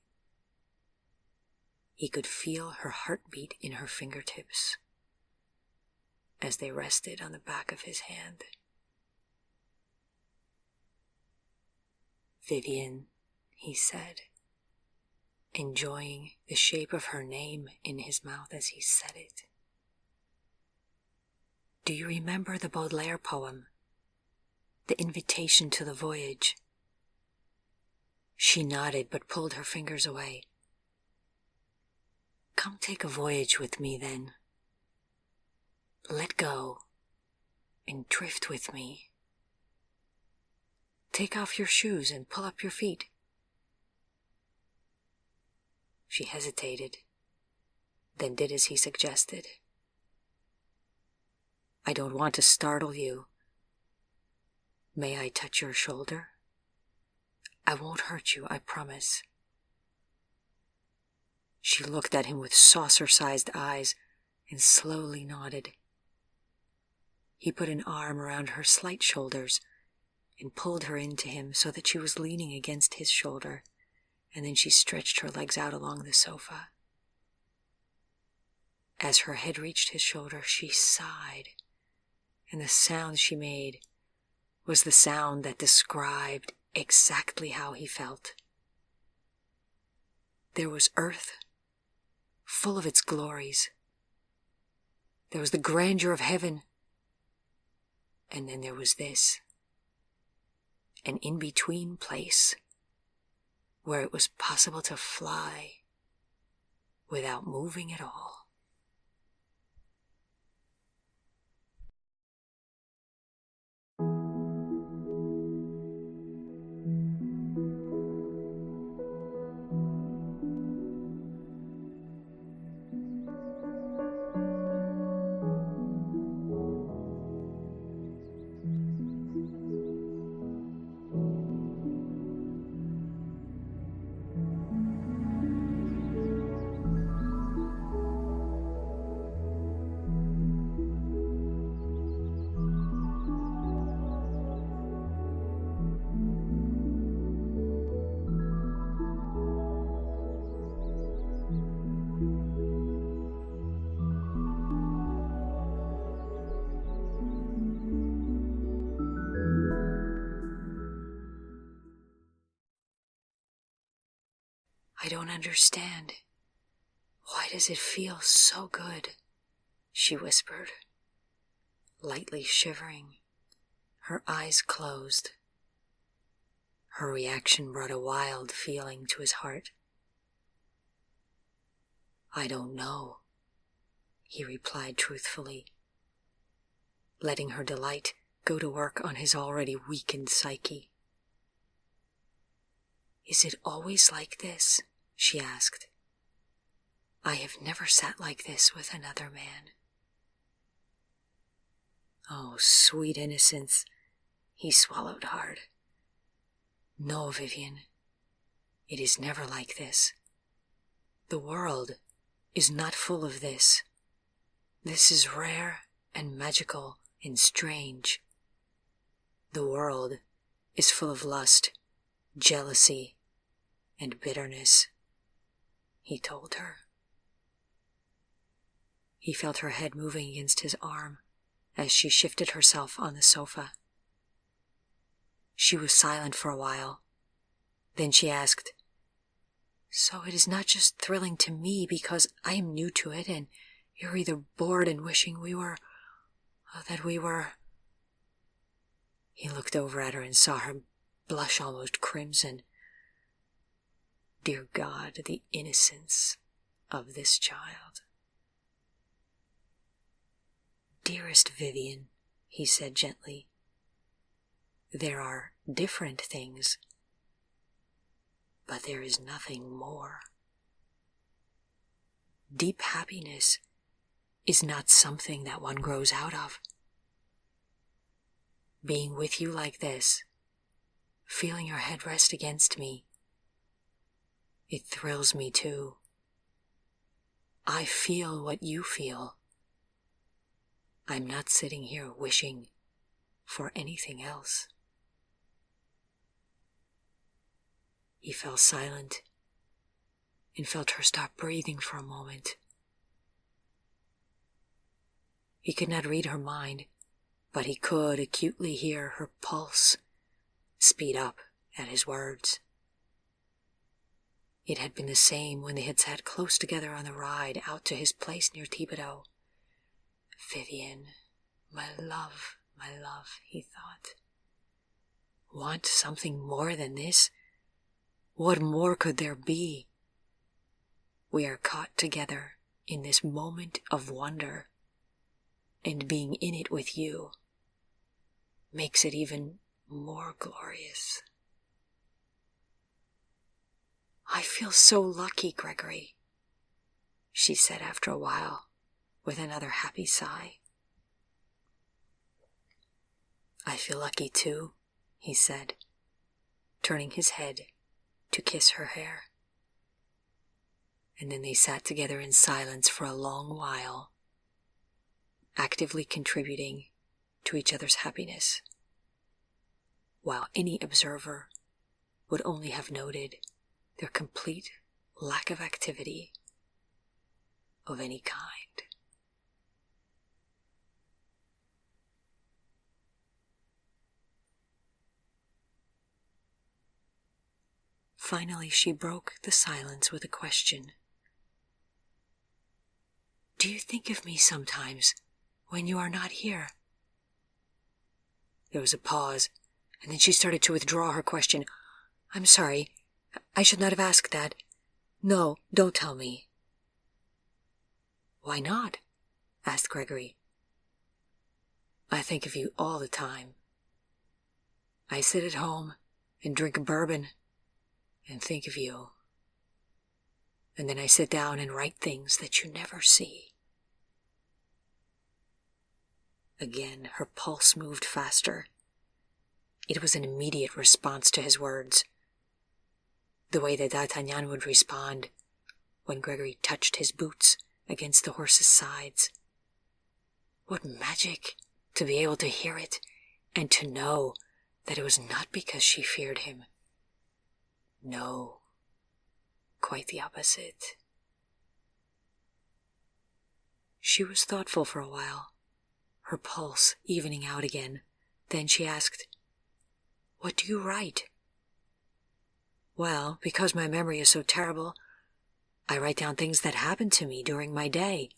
He could feel her heartbeat in her fingertips as they rested on the back of his hand. "Vivian," he said, enjoying the shape of her name in his mouth as he said it. "Do you remember the Baudelaire poem, The Invitation to the Voyage?" She nodded but pulled her fingers away. "Come take a voyage with me then. Let go and drift with me. Take off your shoes and pull up your feet." She hesitated, then did as he suggested. "I don't want to startle you. May I touch your shoulder? I won't hurt you, I promise." She looked at him with saucer-sized eyes and slowly nodded. He put an arm around her slight shoulders and pulled her into him so that she was leaning against his shoulder, and then she stretched her legs out along the sofa. As her head reached his shoulder, she sighed, and the sound she made was the sound that described exactly how he felt. There was earth, full of its glories. There was the grandeur of heaven. And then there was this, an in-between place where it was possible to fly without moving at all. I don't understand. Why does it feel so good? She whispered, lightly shivering, her eyes closed. Her reaction brought a wild feeling to his heart. I don't know, he replied truthfully, letting her delight go to work on his already weakened psyche. Is it always like this? She asked. I have never sat like this with another man. Oh, sweet innocence, he swallowed hard. No, Vivian, it is never like this. The world is not full of this. This is rare and magical and strange. The world is full of lust, jealousy, and bitterness, he told her. He felt her head moving against his arm as she shifted herself on the sofa. She was silent for a while. Then she asked, So it is not just thrilling to me because I am new to it and you're either bored and wishing that we were... He looked over at her and saw her blush almost crimson. Dear God, the innocence of this child. Dearest Vivian, he said gently, there are different things, but there is nothing more. Deep happiness is not something that one grows out of. Being with you like this, feeling your head rest against me, it thrills me too. I feel what you feel. I'm not sitting here wishing for anything else. He fell silent and felt her stop breathing for a moment. He could not read her mind, but he could acutely hear her pulse speed up at his words. It had been the same when they had sat close together on the ride out to his place near Thibodeau. Vivian, my love, he thought. Want something more than this? What more could there be? We are caught together in this moment of wonder, and being in it with you makes it even more glorious. I feel so lucky, Gregory, she said after a while, with another happy sigh. I feel lucky too, he said, turning his head to kiss her hair. And then they sat together in silence for a long while, actively contributing to each other's happiness, while any observer would only have noted their complete lack of activity of any kind. Finally, she broke the silence with a question. Do you think of me sometimes when you are not here? There was a pause, and then she started to withdraw her question. I'm sorry. I should not have asked that. No, don't tell me. Why not? Asked Gregory. I think of you all the time. I sit at home and drink bourbon and think of you. And then I sit down and write things that you never see. Again, her pulse moved faster. It was an immediate response to his words. The way that D'Artagnan would respond when Gregory touched his boots against the horse's sides. What magic to be able to hear it and to know that it was not because she feared him. No, quite the opposite. She was thoughtful for a while, her pulse evening out again. Then she asked, What do you write? Well, because my memory is so terrible, I write down things that happen to me during my day.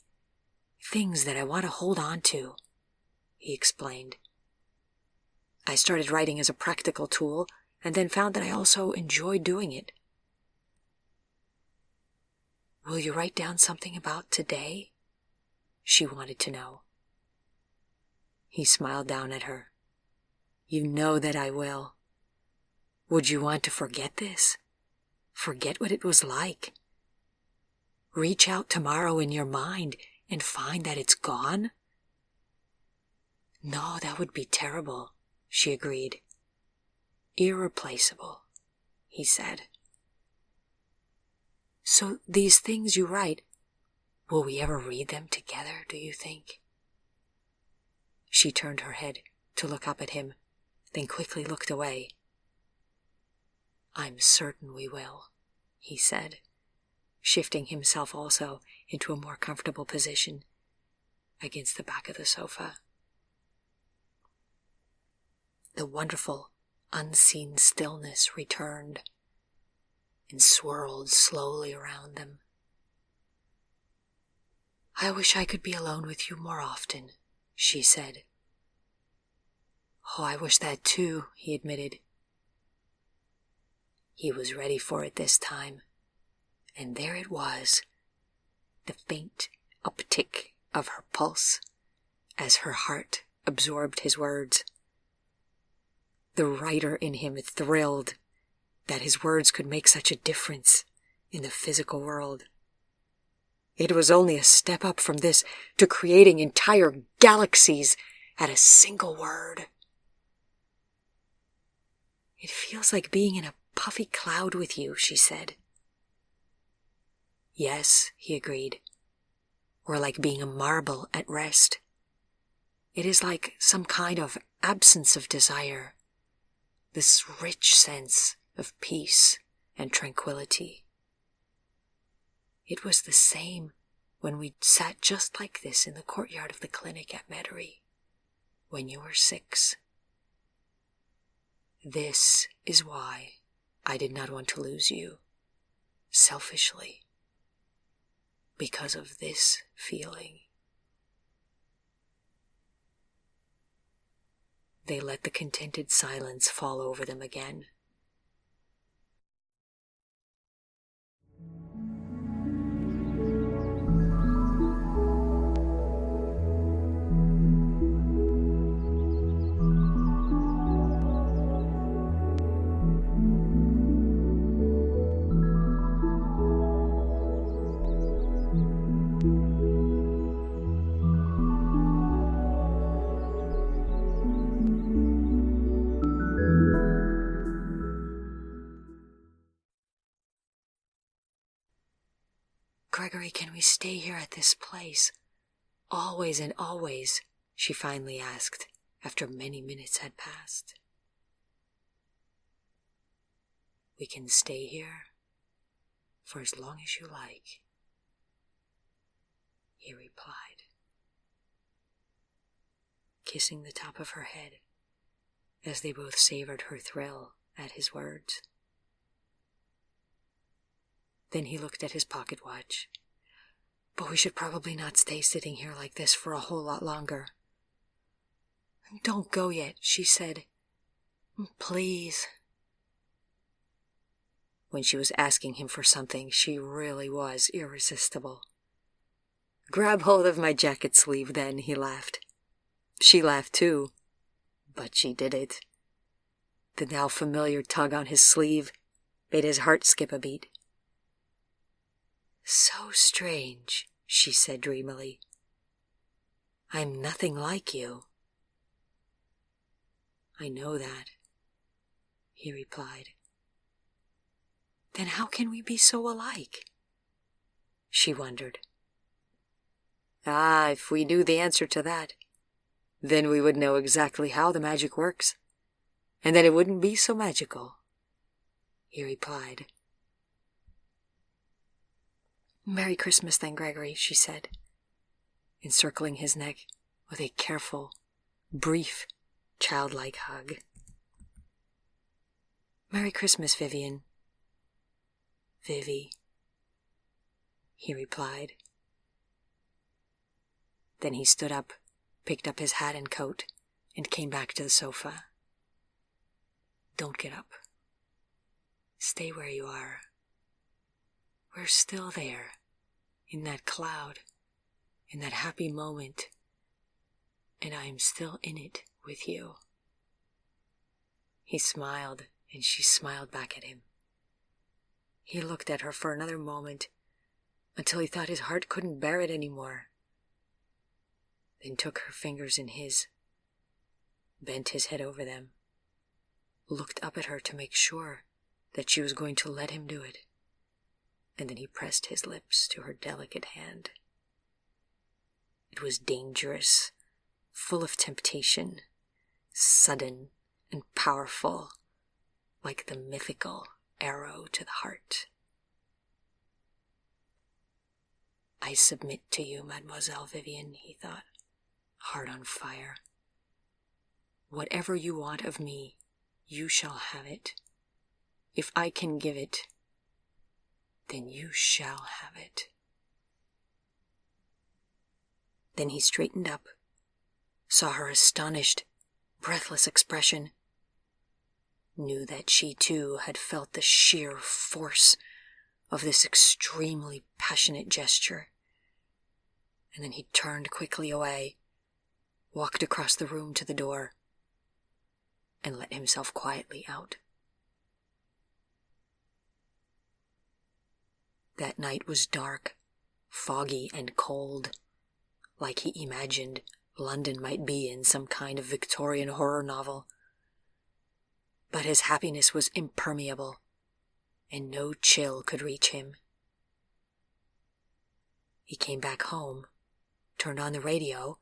Things that I want to hold on to," he explained. "I started writing as a practical tool and then found that I also enjoyed doing it." "Will you write down something about today?" she wanted to know. He smiled down at her. "You know that I will. Would you want to forget this? Forget what it was like? Reach out tomorrow in your mind and find that it's gone?" "No, that would be terrible," she agreed. "Irreplaceable," he said. "So these things you write, will we ever read them together, do you think?" She turned her head to look up at him, then quickly looked away. "I'm certain we will," he said, shifting himself also into a more comfortable position against the back of the sofa. The wonderful, unseen stillness returned and swirled slowly around them. "I wish I could be alone with you more often," she said. "Oh, I wish that too," he admitted. He was ready for it this time, and there it was, the faint uptick of her pulse as her heart absorbed his words. The writer in him thrilled that his words could make such a difference in the physical world. It was only a step up from this to creating entire galaxies at a single word. "It feels like being in a puffy cloud with you," she said. "Yes," he agreed, "or like being a marble at rest. It is like some kind of absence of desire, this rich sense of peace and tranquility. It was the same when we sat just like this in the courtyard of the clinic at Metairie, when you were 6. This is why I did not want to lose you, selfishly, because of this feeling." They let the contented silence fall over them again. "Gregory, can we stay here at this place? Always and always?" she finally asked, after many minutes had passed. "We can stay here for as long as you like," he replied, kissing the top of her head as they both savored her thrill at his words. Then he looked at his pocket watch. "But we should probably not stay sitting here like this for a whole lot longer." "Don't go yet," she said. "Please." When she was asking him for something, she really was irresistible. "Grab hold of my jacket sleeve then," he laughed. She laughed too, but she did it. The now familiar tug on his sleeve made his heart skip a beat. "So strange," she said dreamily. "I'm nothing like you." "I know that," he replied. "Then how can we be so alike?" she wondered. "Ah, if we knew the answer to that, then we would know exactly how the magic works, and then it wouldn't be so magical," he replied. "Merry Christmas then, Gregory," she said, encircling his neck with a careful, brief, childlike hug. "Merry Christmas, Vivian." Vivi. he replied. Then he stood up, picked up his hat and coat, and came back to the sofa. Don't get up. Stay where you are. We're still there, in that cloud, in that happy moment, and I am still in it with you. He smiled, and she smiled back at him. He looked at her for another moment, until he thought his heart couldn't bear it anymore. Then took her fingers in his, bent his head over them, looked up at her to make sure that she was going to let him do it, and then he pressed his lips to her delicate hand. It was dangerous, full of temptation, sudden and powerful, like the mythical arrow to the heart. I submit to you, Mademoiselle Vivian, he thought, heart on fire. Whatever you want of me, you shall have it. If I can give it, then you shall have it. Then he straightened up, saw her astonished, breathless expression, knew that she too had felt the sheer force of this extremely passionate gesture, and then he turned quickly away, walked across the room to the door, and let himself quietly out. That night was dark, foggy, and cold, like he imagined London might be in some kind of Victorian horror novel. But his happiness was impermeable, and no chill could reach him. He came back home, turned on the radio,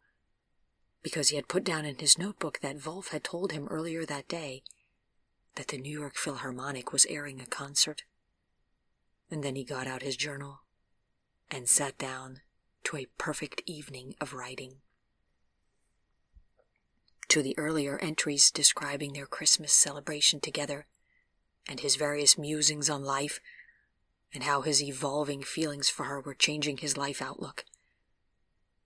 because he had put down in his notebook that Wolf had told him earlier that day that the New York Philharmonic was airing a concert. And then he got out his journal and sat down to a perfect evening of writing. To the earlier entries describing their Christmas celebration together, and his various musings on life, and how his evolving feelings for her were changing his life outlook,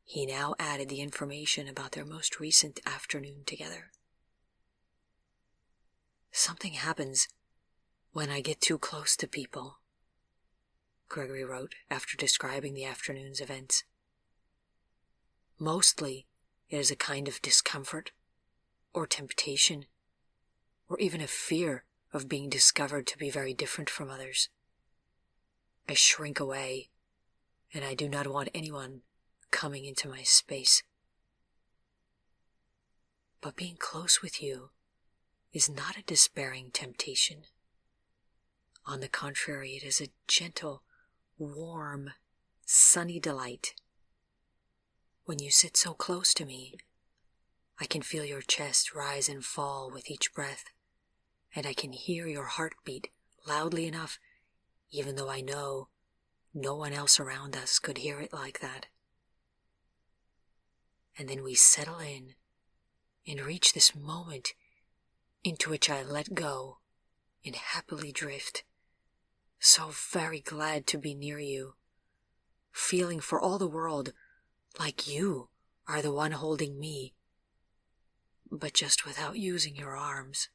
he now added the information about their most recent afternoon together. Something happens when I get too close to people, Gregory wrote after describing the afternoon's events. Mostly it is a kind of discomfort, or temptation, or even a fear of being discovered to be very different from others. I shrink away, and I do not want anyone coming into my space. But being close with you is not a despairing temptation. On the contrary, it is a gentle, warm, sunny delight. When you sit so close to me, I can feel your chest rise and fall with each breath, and I can hear your heartbeat loudly enough, even though I know no one else around us could hear it like that. And then we settle in and reach this moment into which I let go and happily drift, so very glad to be near you, feeling for all the world like you are the one holding me, but just without using your arms.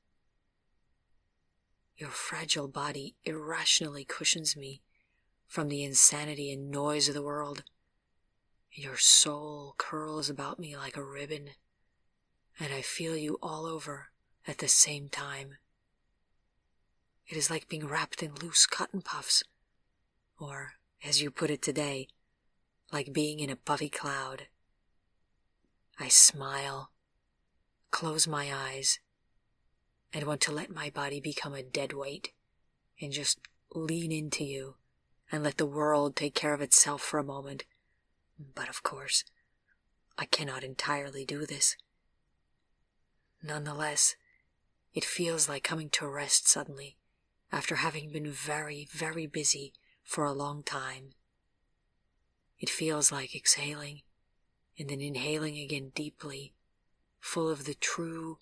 Your fragile body irrationally cushions me from the insanity and noise of the world, and your soul curls about me like a ribbon, and I feel you all over at the same time. It is like being wrapped in loose cotton puffs, or, as you put it today, like being in a puffy cloud. I smile, close my eyes, and want to let my body become a dead weight and just lean into you and let the world take care of itself for a moment. But of course, I cannot entirely do this. Nonetheless, it feels like coming to rest suddenly after having been very, very busy for a long time. It feels like exhaling and then inhaling again deeply, full of the true,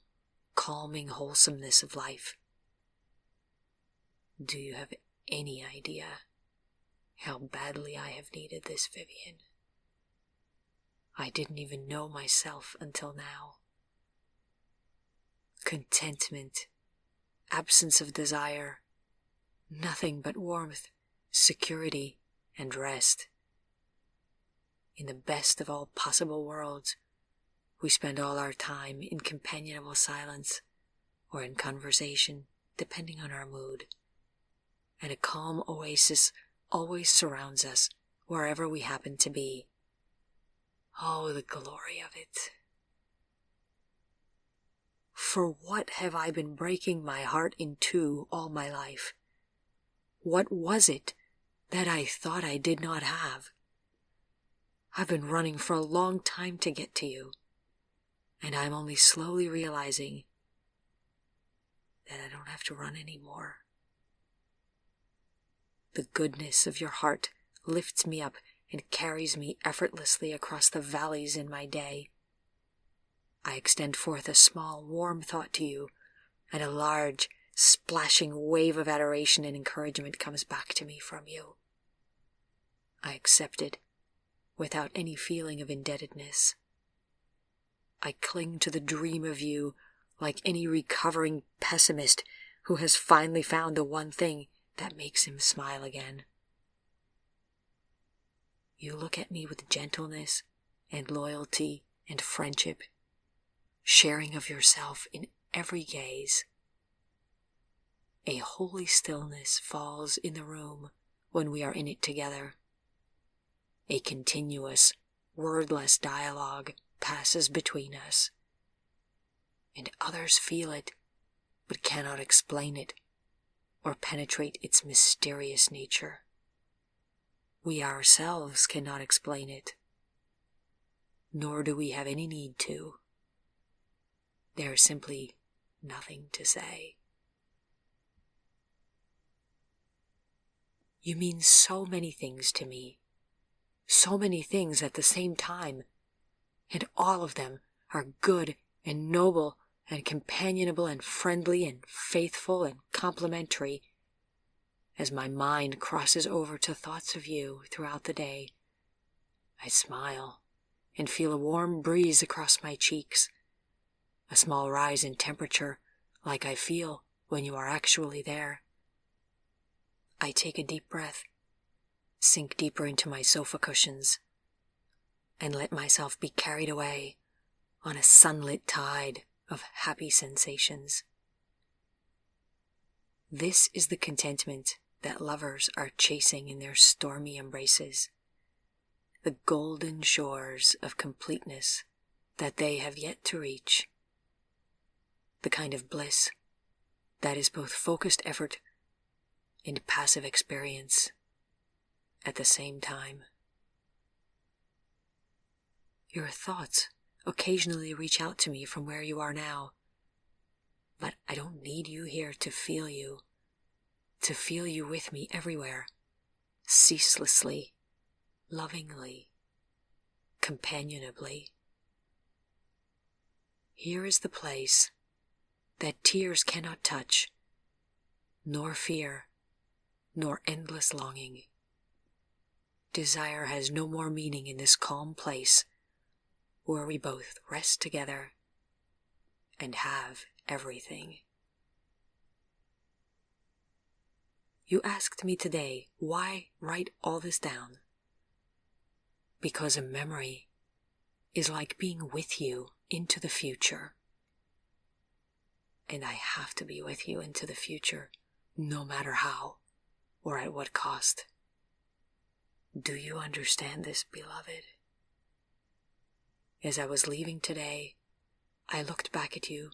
calming wholesomeness of life. Do you have any idea how badly I have needed this, Vivian. I didn't even know myself until now. Contentment, absence of desire, nothing but warmth, security, and rest. In the best of all possible worlds, we spend all our time in companionable silence or in conversation, depending on our mood. And a calm oasis always surrounds us wherever we happen to be. Oh, the glory of it. For what have I been breaking my heart in two all my life? What was it that I thought I did not have? I've been running for a long time to get to you, and I'm only slowly realizing that I don't have to run anymore. The goodness of your heart lifts me up and carries me effortlessly across the valleys in my day. I extend forth a small, warm thought to you, and a large, splashing wave of adoration and encouragement comes back to me from you. I accept it without any feeling of indebtedness. I cling to the dream of you like any recovering pessimist who has finally found the one thing that makes him smile again. You look at me with gentleness and loyalty and friendship, sharing of yourself in every gaze. A holy stillness falls in the room when we are in it together. A continuous, wordless dialogue passes between us, and others feel it, but cannot explain it or penetrate its mysterious nature. We ourselves cannot explain it, nor do we have any need to. There is simply nothing to say. You mean so many things to me, so many things at the same time, and all of them are good and noble and companionable and friendly and faithful and complimentary. As my mind crosses over to thoughts of you throughout the day, I smile and feel a warm breeze across my cheeks, a small rise in temperature like I feel when you are actually there. I take a deep breath, sink deeper into my sofa cushions, and let myself be carried away on a sunlit tide of happy sensations. This is the contentment that lovers are chasing in their stormy embraces, the golden shores of completeness that they have yet to reach, the kind of bliss that is both focused effort and passive experience at the same time. Your thoughts occasionally reach out to me from where you are now, but I don't need you here to feel you with me everywhere, ceaselessly, lovingly, companionably. Here is the place that tears cannot touch, nor fear, nor endless longing. Desire has no more meaning in this calm place where we both rest together and have everything. You asked me today, why write all this down? Because a memory is like being with you into the future. And I have to be with you into the future, no matter how or at what cost. Do you understand this, beloved? As I was leaving today, I looked back at you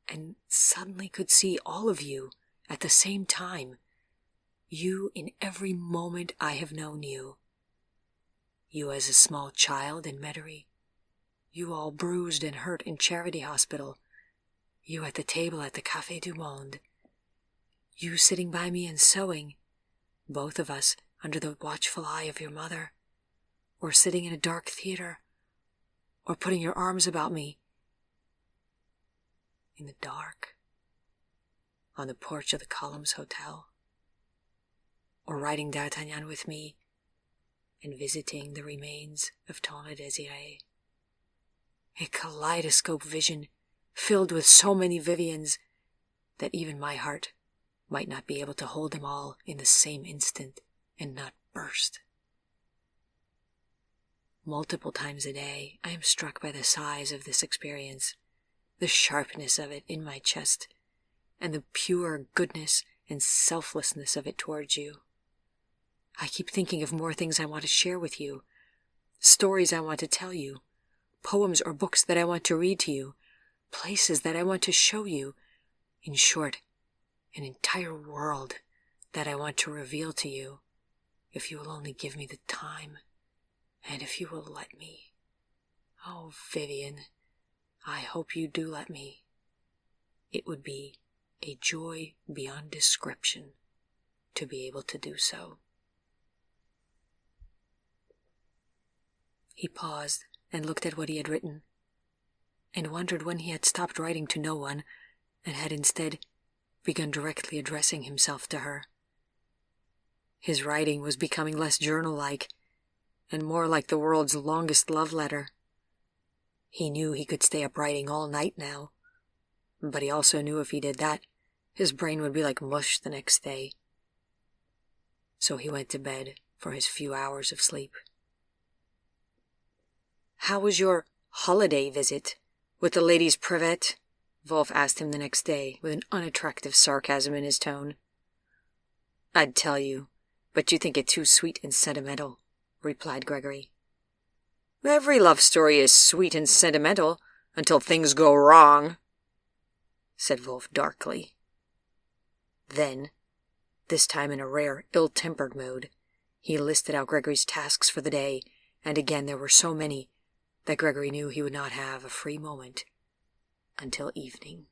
and suddenly could see all of you at the same time. You in every moment I have known you. You as a small child in Metairie. You all bruised and hurt in Charity Hospital. You at the table at the Café du Monde. You sitting by me and sewing. Both of us under the watchful eye of your mother. Or sitting in a dark theater. Or putting your arms about me. In the dark. On the porch of the Columns Hotel. or riding D'Artagnan with me, and visiting the remains of Tante Desiree. A kaleidoscope vision filled with so many Vivians that even my heart might not be able to hold them all in the same instant and not burst. Multiple times a day, I am struck by the size of this experience, the sharpness of it in my chest, and the pure goodness and selflessness of it towards you. I keep thinking of more things I want to share with you, stories I want to tell you, poems or books that I want to read to you, places that I want to show you, in short, an entire world that I want to reveal to you, if you will only give me the time, and if you will let me. Oh, Vivian, I hope you do let me. It would be a joy beyond description to be able to do so. He paused and looked at what he had written, and wondered when he had stopped writing to no one, and had instead begun directly addressing himself to her. His writing was becoming less journal-like, and more like the world's longest love letter. He knew he could stay up writing all night now, but he also knew if he did that, his brain would be like mush the next day. So he went to bed for his few hours of sleep. "How was your holiday visit with the ladies Prevet?" Wolf asked him the next day, with an unattractive sarcasm in his tone. "I'd tell you, but you think it too sweet and sentimental," replied Gregory. "Every love story is sweet and sentimental until things go wrong," said Wolf darkly. Then, this time in a rare ill-tempered mode, he listed out Gregory's tasks for the day, and again there were so many that Gregory knew he would not have a free moment until evening.